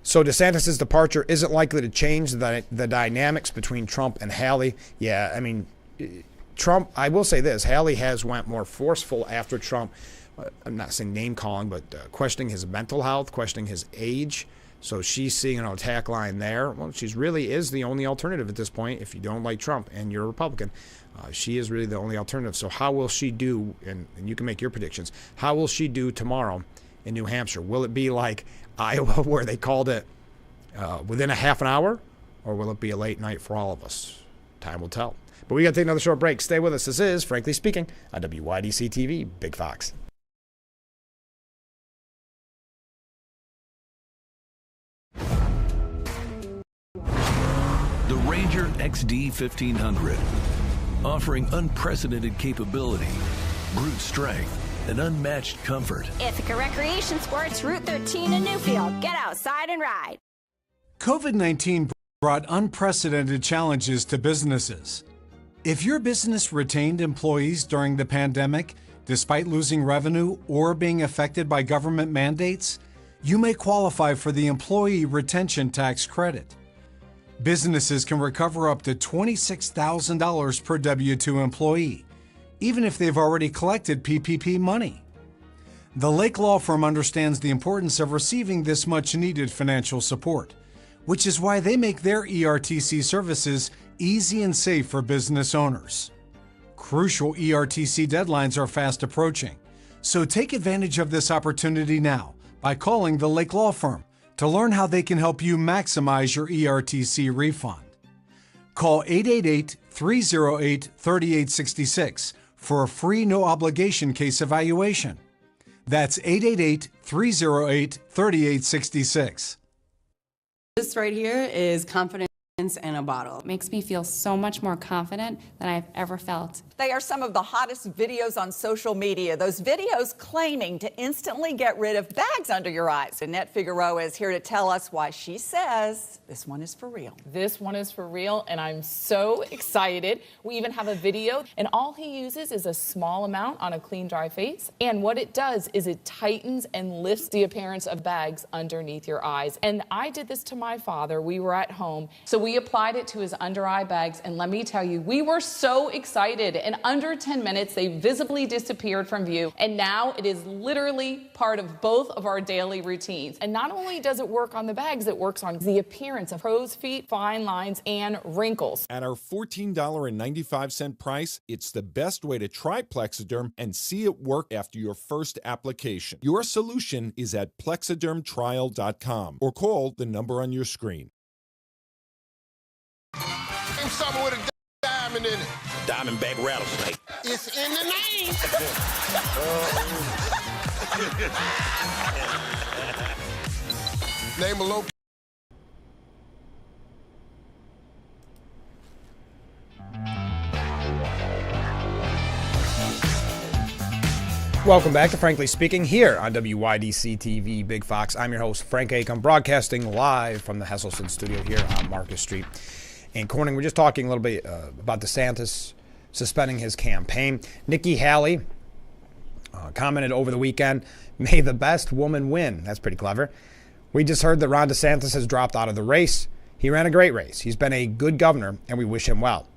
So DeSantis' departure isn't likely to change the dynamics between Trump and Haley. Yeah, I mean, Trump, I will say this, Haley has went more forceful after Trump. I'm not saying name calling, but questioning his mental health, questioning his age. So she's seeing an attack line there. Well, she really is the only alternative at this point. If you don't like Trump and you're a Republican, she is really the only alternative. So how will she do, and you can make your predictions, how will she do tomorrow in New Hampshire? Will it be like Iowa where they called it within a half an hour, or will it be a late night for all of us? Time will tell. But we got to take another short break. Stay with us. This is Frankly Speaking on WYDC TV, Big Fox. The Ranger XD 1500, offering unprecedented capability, brute strength, and unmatched comfort. Ithaca Recreation Sports, Route 13 in Newfield. Get outside and ride. COVID-19 brought unprecedented challenges to businesses. If your business retained employees during the pandemic, despite losing revenue or being affected by government mandates, you may qualify for the Employee Retention Tax Credit. Businesses can recover up to $26,000 per W-2 employee, even if they've already collected PPP money. The Lake Law Firm understands the importance of receiving this much-needed financial support, which is why they make their ERTC services easy and safe for business owners. Crucial ERTC deadlines are fast approaching, so take advantage of this opportunity now by calling the Lake Law Firm to learn how they can help you maximize your ERTC refund. Call 888-308-3866 for a free no-obligation case evaluation. That's 888-308-3866. This right here is confidence in a bottle. It makes me feel so much more confident than I've ever felt. They are some of the hottest videos on social media. Those videos claiming to instantly get rid of bags under your eyes. Annette Figueroa is here to tell us why she says this one is for real. This one is for real, and I'm so excited. We even have a video, and all he uses is a small amount on a clean, dry face. And what it does is it tightens and lifts the appearance of bags underneath your eyes. And I did this to my father. We were at home, so we applied it to his under eye bags, and let me tell you, we were so excited. In under 10 minutes, they visibly disappeared from view, and now it is literally part of both of our daily routines. And not only does it work on the bags, it works on the appearance of crow's feet, fine lines, and wrinkles. At our $14.95 price, it's the best way to try Plexiderm and see it work after your first application. Your solution is at plexidermtrial.com or call the number on your screen. Something with a diamond in it. Diamondback rattlesnake. It's in the name. Name a local. Welcome back to Frankly Speaking here on WYDC TV, Big Fox. I'm your host, Frank Acom, broadcasting live from the Hesselson studio here on Marcus Street in Corning. We're just talking a little bit about DeSantis suspending his campaign. Nikki Haley commented over the weekend, "May the best woman win." That's pretty clever. We just heard that Ron DeSantis has dropped out of the race. He ran a great race. He's been a good governor, and we wish him well.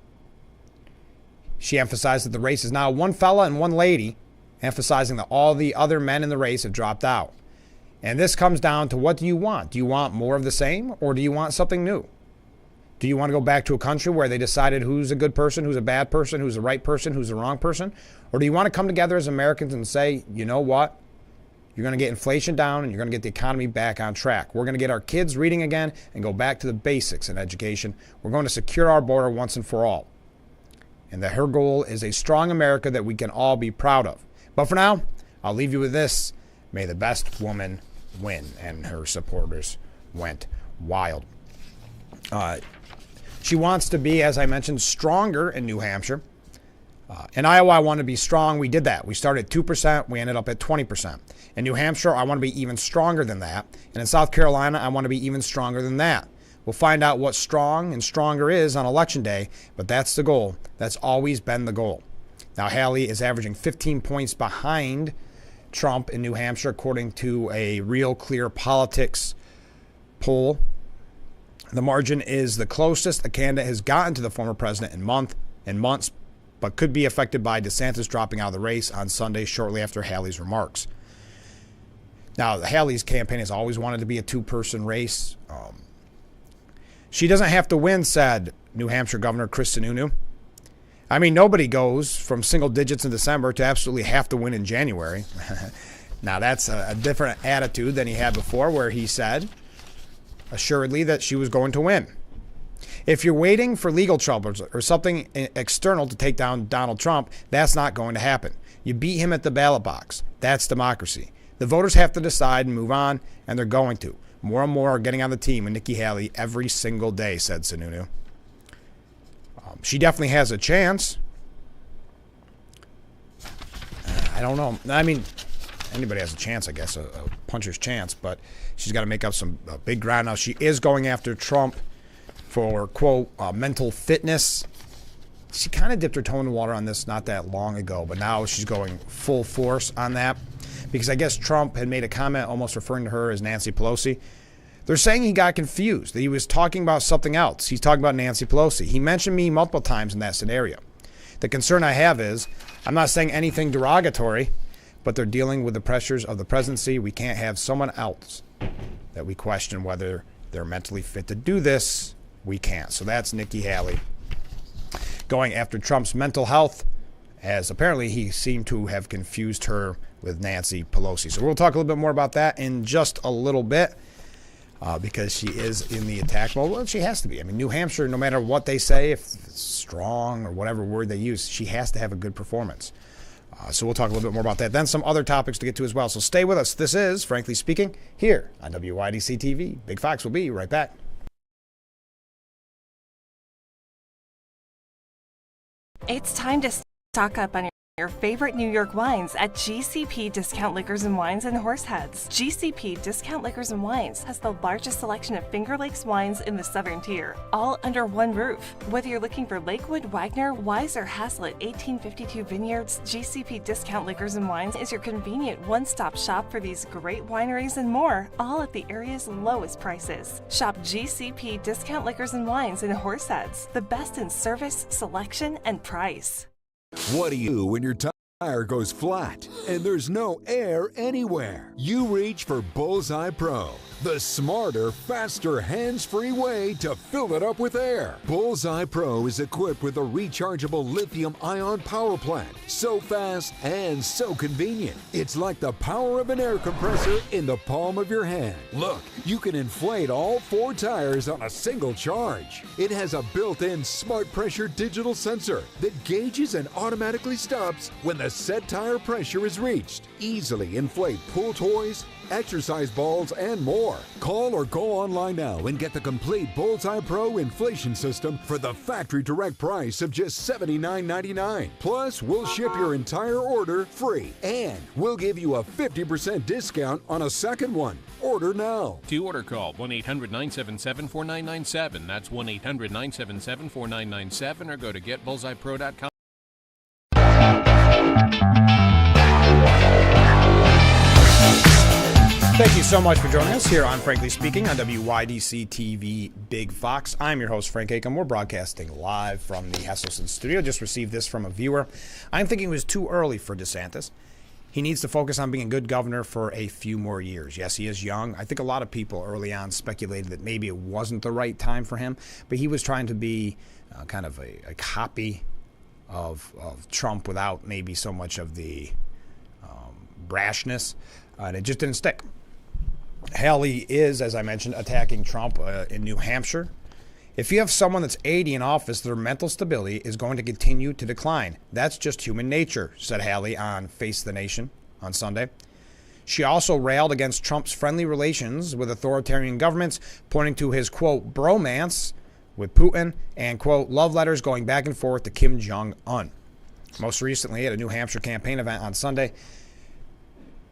She emphasized that the race is now one fella and one lady, emphasizing that all the other men in the race have dropped out. And this comes down to, what do you want? Do you want more of the same, or do you want something new? Do you want to go back to a country where they decided who's a good person, who's a bad person, who's the right person, who's the wrong person? Or do you want to come together as Americans and say, you know what? You're going to get inflation down and you're going to get the economy back on track. We're going to get our kids reading again and go back to the basics in education. We're going to secure our border once and for all. And that her goal is a strong America that we can all be proud of. But for now, I'll leave you with this. May the best woman win. And her supporters went wild. She wants to be, as I mentioned, stronger in New Hampshire. In Iowa, I want to be strong. We did that. We started at 2%. We ended up at 20%. In New Hampshire, I want to be even stronger than that. And in South Carolina, I want to be even stronger than that. We'll find out what strong and stronger is on Election Day, but that's the goal. That's always been the goal. Now, Haley is averaging 15 points behind Trump in New Hampshire, according to a Real Clear Politics poll. The margin is the closest a candidate has gotten to the former president in months. but could be affected by DeSantis dropping out of the race on Sunday shortly after Haley's remarks. Now, Haley's campaign has always wanted to be a two-person race. She doesn't have to win, said New Hampshire Governor Chris Sununu. I mean, nobody goes from single digits in December to absolutely have to win in January. Now, that's a different attitude than he had before, where he said, assuredly, that she was going to win. If you're waiting for legal troubles or something external to take down Donald Trump, that's not going to happen. You beat him at the ballot box. That's democracy. The voters have to decide and move on, and they're going to. More and more are getting on the team with Nikki Haley every single day, said Sununu. She definitely has a chance. I don't know. I mean, anybody has a chance, I guess, a puncher's chance, but she's got to make up some big ground. Now, she is going after Trump for, quote, mental fitness. She kind of dipped her toe in the water on this not that long ago, but now she's going full force on that because I guess Trump had made a comment almost referring to her as Nancy Pelosi. They're saying he got confused, that he was talking about something else. He's talking about Nancy Pelosi. He mentioned me multiple times in that scenario. The concern I have is, I'm not saying anything derogatory, but they're dealing with the pressures of the presidency. We can't have someone else that we question whether they're mentally fit to do this. We can't. So that's Nikki Haley going after Trump's mental health, as apparently he seemed to have confused her with Nancy Pelosi. So we'll talk a little bit more about that in just a little bit. Because she is in the attack mode. Well, she has to be. I mean, New Hampshire, no matter what they say, if it's strong or whatever word they use, she has to have a good performance. So we'll talk a little bit more about that. Then some other topics to get to as well. So stay with us. This is, Frankly Speaking, here on WYDC TV. Big Fox will be right back. It's time to stock up on your favorite New York wines at GCP Discount Liquors and Wines in Horseheads. GCP Discount Liquors and Wines has the largest selection of Finger Lakes wines in the southern tier, all under one roof. Whether you're looking for Lakewood, Wagner, Wise, or Haslett 1852 Vineyards, GCP Discount Liquors and Wines is your convenient one-stop shop for these great wineries and more, all at the area's lowest prices. Shop GCP Discount Liquors and Wines in Horseheads, the best in service, selection, and price. What do you do when your tire goes flat and there's no air anywhere? You reach for Bullseye Pro, the smarter, faster, hands-free way to fill it up with air. Bullseye Pro is equipped with a rechargeable lithium-ion power plant. So fast and so convenient. It's like the power of an air compressor in the palm of your hand. Look, you can inflate all 4 tires on a single charge. It has a built-in smart pressure digital sensor that gauges and automatically stops when the set tire pressure is reached. Easily inflate pool toys, exercise balls, and more. Call or go online now and get the complete Bullseye Pro inflation system for the factory direct price of just $79.99. Plus, we'll ship your entire order free, and we'll give you a 50% discount on a second one. Order now. To order, call 1-800-977-4997. That's 1-800-977-4997, or go to getbullseyepro.com. Thank you so much for joining us here on Frankly Speaking on WYDC TV Big Fox. I'm your host, Frank Acom. We're broadcasting live from the Hesselson studio. Just received this from a viewer. I'm thinking it was too early for DeSantis. He needs to focus on being a good governor for a few more years. Yes, he is young. I think a lot of people early on speculated that maybe it wasn't the right time for him, but he was trying to be kind of a copy of Trump without maybe so much of the brashness, and it just didn't stick. Haley is, as I mentioned, attacking Trump in New Hampshire. If you have someone that's 80 in office, their mental stability is going to continue to decline. That's just human nature, said Haley on Face the Nation on Sunday. She also railed against Trump's friendly relations with authoritarian governments, pointing to his, quote, bromance with Putin and, quote, love letters going back and forth to Kim Jong-un. Most recently, at a New Hampshire campaign event on Sunday,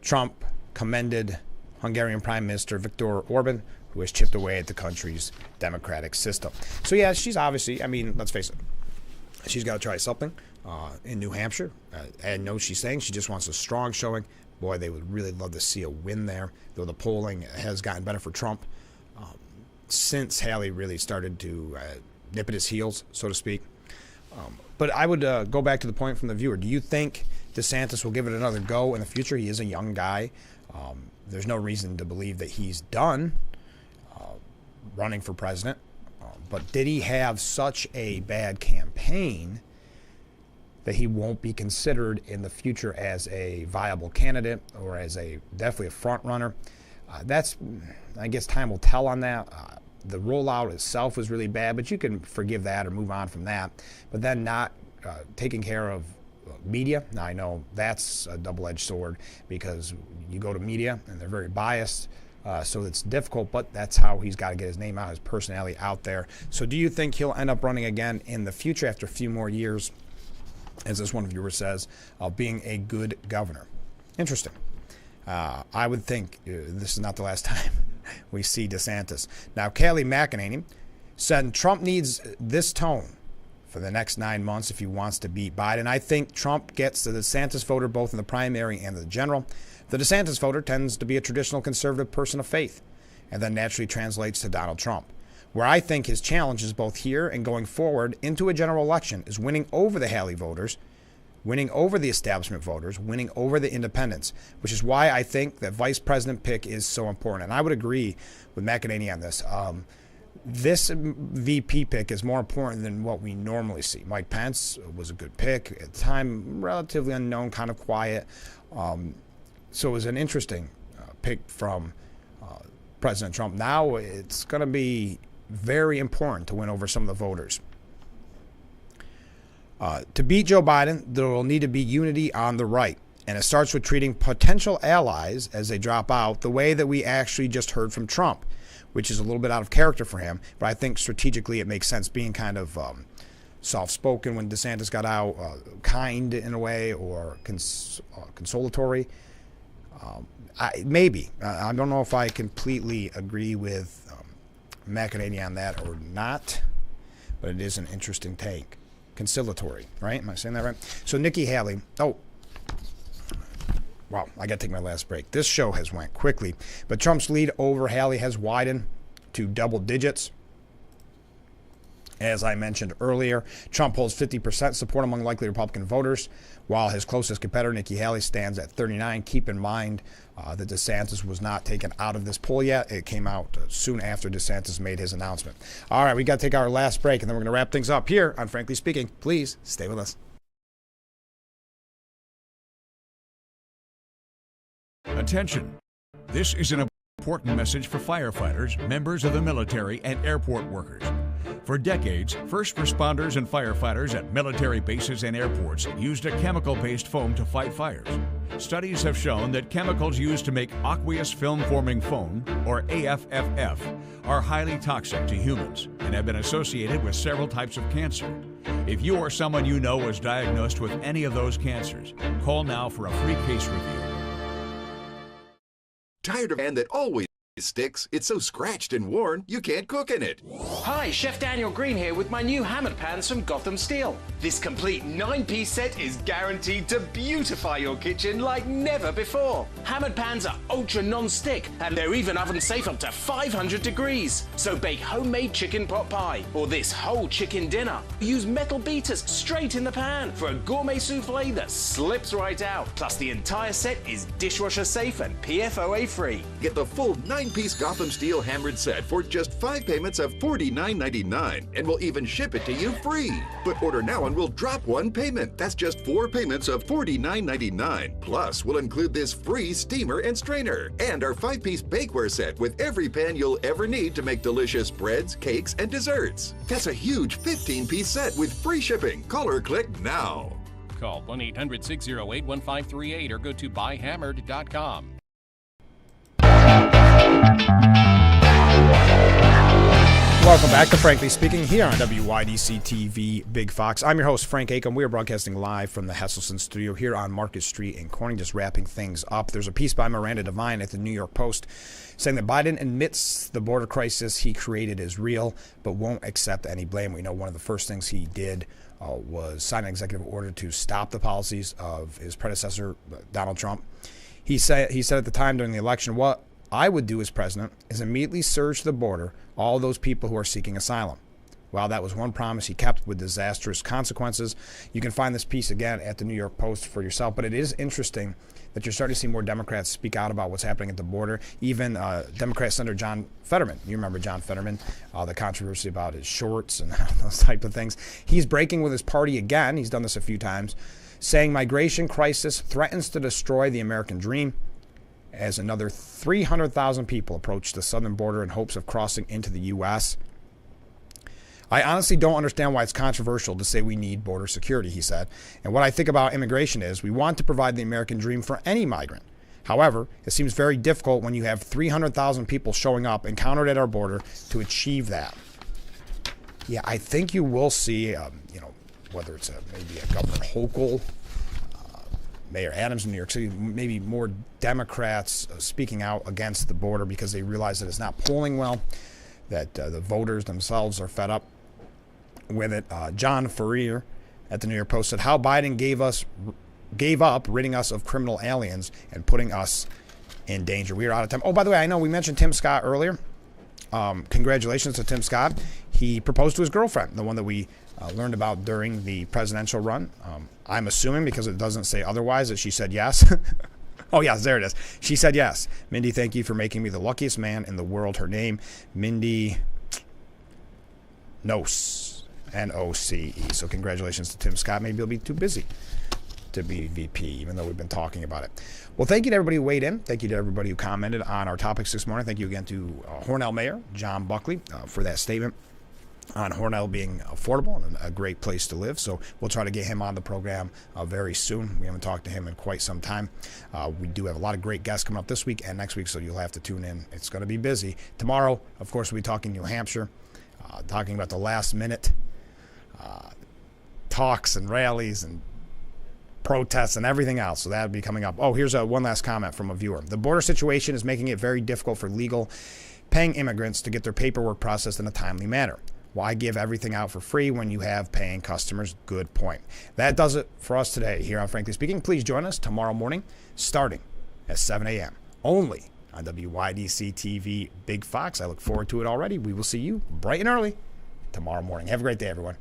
Trump commended Hungarian Prime Minister Viktor Orban, who has chipped away at the country's democratic system. So, yeah, she's obviously, I mean, let's face it, she's got to try something in New Hampshire. I know she's saying she just wants a strong showing. Boy, they would really love to see a win there, though the polling has gotten better for Trump since Haley really started to nip at his heels, so to speak. But I would go back to the point from the viewer. Do you think DeSantis will give it another go in the future? He is a young guy. There's no reason to believe that he's done running for president. But did he have such a bad campaign that he won't be considered in the future as a viable candidate or as definitely a front runner? I guess time will tell on that. The rollout itself was really bad, but you can forgive that or move on from that. But then not taking care of media. Now, I know that's a double-edged sword because you go to media and they're very biased, so it's difficult, but that's how he's got to get his name out, his personality out there. So do you think he'll end up running again in the future after a few more years, as this one viewer says, of being a good governor? Interesting. I would think this is not the last time we see DeSantis. Now, Kayleigh McEnany said Trump needs this tone for the next 9 months if he wants to beat Biden. I think Trump gets the DeSantis voter both in the primary and the general. The DeSantis voter tends to be a traditional conservative person of faith and then naturally translates to Donald Trump. Where I think his challenge is both here and going forward into a general election is winning over the Haley voters, winning over the establishment voters, winning over the independents, which is why I think that vice president pick is so important. And I would agree with McEnany on this. This VP pick is more important than what we normally see. Mike Pence was a good pick. At the time, relatively unknown, kind of quiet. So it was an interesting pick from President Trump. Now it's going to be very important to win over some of the voters. To beat Joe Biden, there will need to be unity on the right. And it starts with treating potential allies as they drop out the way that we actually just heard from Trump, which is a little bit out of character for him. But I think strategically it makes sense being kind of soft-spoken when DeSantis got out, kind in a way, or consolatory. Maybe. I don't know if I completely agree with McEnany on that or not, but it is an interesting take. Conciliatory, right? Am I saying that right? So Nikki Haley. Oh, wow, I got to take my last break. This show has went quickly, but Trump's lead over Haley has widened to double digits. As I mentioned earlier, Trump holds 50% support among likely Republican voters, while his closest competitor, Nikki Haley, stands at 39%. Keep in mind that DeSantis was not taken out of this poll yet. It came out soon after DeSantis made his announcement. All right, we got to take our last break, and then we're going to wrap things up here on Frankly Speaking. Please stay with us. Attention. This is an important message for firefighters, members of the military, and airport workers. For decades, first responders and firefighters at military bases and airports used a chemical-based foam to fight fires. Studies have shown that chemicals used to make aqueous film-forming foam, or AFFF, are highly toxic to humans and have been associated with several types of cancer. If you or someone you know was diagnosed with any of those cancers, call now for a free case review. Tired of a pan that always sticks? It's so scratched and worn, you can't cook in it. Hi, Chef Daniel Green here with my new hammered pans from Gotham Steel. This complete 9-piece set is guaranteed to beautify your kitchen like never before. Hammered pans are ultra non-stick and they're even oven safe up to 500 degrees. So bake homemade chicken pot pie or this whole chicken dinner. Use metal beaters straight in the pan for a gourmet souffle that slips right out. Plus the entire set is dishwasher safe and PFOA free. Get the full 9-piece Gotham Steel hammered set for just 5 payments of $49.99, and we'll even ship it to you free. But order now and we'll drop 1 payment. That's just 4 payments of $49.99. Plus, we'll include this free steamer and strainer, and our 5-piece bakeware set with every pan you'll ever need to make delicious breads, cakes, and desserts. That's a huge 15-piece set with free shipping. Call or click now. Call 1-800-608-1538 or go to buyhammered.com. Welcome back to Frankly Speaking here on WYDC TV Big Fox. I'm your host, Frank Acom. We are broadcasting live from the Hesselson studio here on Market Street in Corning, just wrapping things up. There's a piece by Miranda Devine at the New York Post saying that Biden admits the border crisis he created is real, but won't accept any blame. We know one of the first things he did was sign an executive order to stop the policies of his predecessor, Donald Trump. He said at the time during the election, what I would do as president is immediately surge to the border all those people who are seeking asylum. Well, that was one promise he kept with disastrous consequences. You can find this piece again at the New York Post for yourself, but it is interesting that you're starting to see more Democrats speak out about what's happening at the border. Even Democrat Senator John Fetterman, you remember John Fetterman, the controversy about his shorts and those type of things. He's breaking with his party again. He's done this a few times, saying migration crisis threatens to destroy the American dream as another 300,000 people approach the southern border in hopes of crossing into the U.S. I honestly don't understand why it's controversial to say we need border security, he said. And what I think about immigration is we want to provide the American dream for any migrant. However, it seems very difficult when you have 300,000 people showing up encountered at our border to achieve that. Yeah, I think you will see, whether it's maybe a Governor Hochul, Mayor Adams in New York City, maybe more Democrats speaking out against the border because they realize that it's not polling well, that the voters themselves are fed up with it. John Ferrier at the New York Post said how Biden gave up ridding us of criminal aliens and putting us in danger. We are out of time. Oh, by the way, I know we mentioned Tim Scott earlier. Congratulations to Tim Scott. He proposed to his girlfriend, the one that we learned about during the presidential run. I'm assuming, because it doesn't say otherwise, that she said yes. Oh, yes, there it is. She said yes. Mindy, thank you for making me the luckiest man in the world. Her name, Mindy Noce, Noce. So congratulations to Tim Scott. Maybe he'll be too busy to be VP, even though we've been talking about it. Well, thank you to everybody who weighed in. Thank you to everybody who commented on our topics this morning. Thank you again to Hornell Mayor John Buckley for that statement on Hornell being affordable and a great place to live. So we'll try to get him on the program very soon. We haven't talked to him in quite some time. We do have a lot of great guests coming up this week and next week, so you'll have to tune in. It's going to be busy. Tomorrow, of course, we'll be talking New Hampshire, talking about the last minute talks and rallies and protests and everything else. So that'll be coming up. Oh, here's one last comment from a viewer. The border situation is making it very difficult for legal paying immigrants to get their paperwork processed in a timely manner. Why give everything out for free when you have paying customers? Good point. That does it for us today here on Frankly Speaking. Please join us tomorrow morning starting at 7 a.m. only on WYDC TV Big Fox. I look forward to it already. We will see you bright and early tomorrow morning. Have a great day, everyone.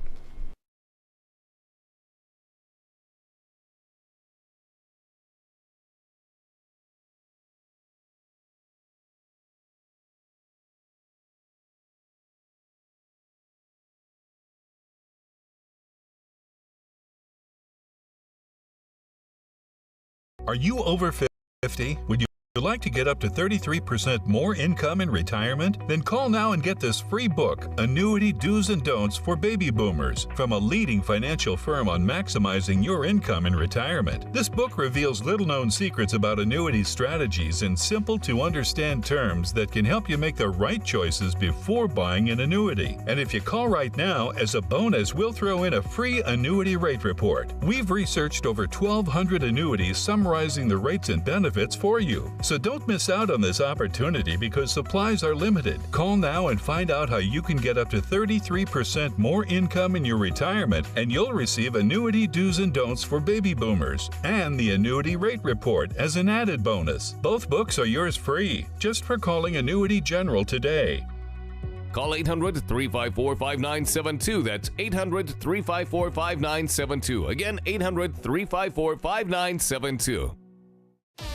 Are you over 50? Would you like to get up to 33% more income in retirement? Then call now and get this free book, Annuity Do's and Don'ts for Baby Boomers, from a leading financial firm on maximizing your income in retirement. This book reveals little-known secrets about annuity strategies in simple-to-understand terms that can help you make the right choices before buying an annuity. And if you call right now, as a bonus, we'll throw in a free annuity rate report. We've researched over 1,200 annuities summarizing the rates and benefits for you. So don't miss out on this opportunity because supplies are limited. Call now and find out how you can get up to 33% more income in your retirement, and you'll receive Annuity Do's and Don'ts for Baby Boomers and the Annuity Rate Report as an added bonus. Both books are yours free, just for calling Annuity General today. Call 800-354-5972. That's 800-354-5972. Again, 800-354-5972.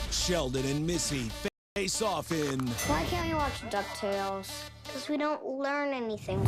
Sheldon and Missy face off in... Why can't we watch DuckTales? Because we don't learn anything.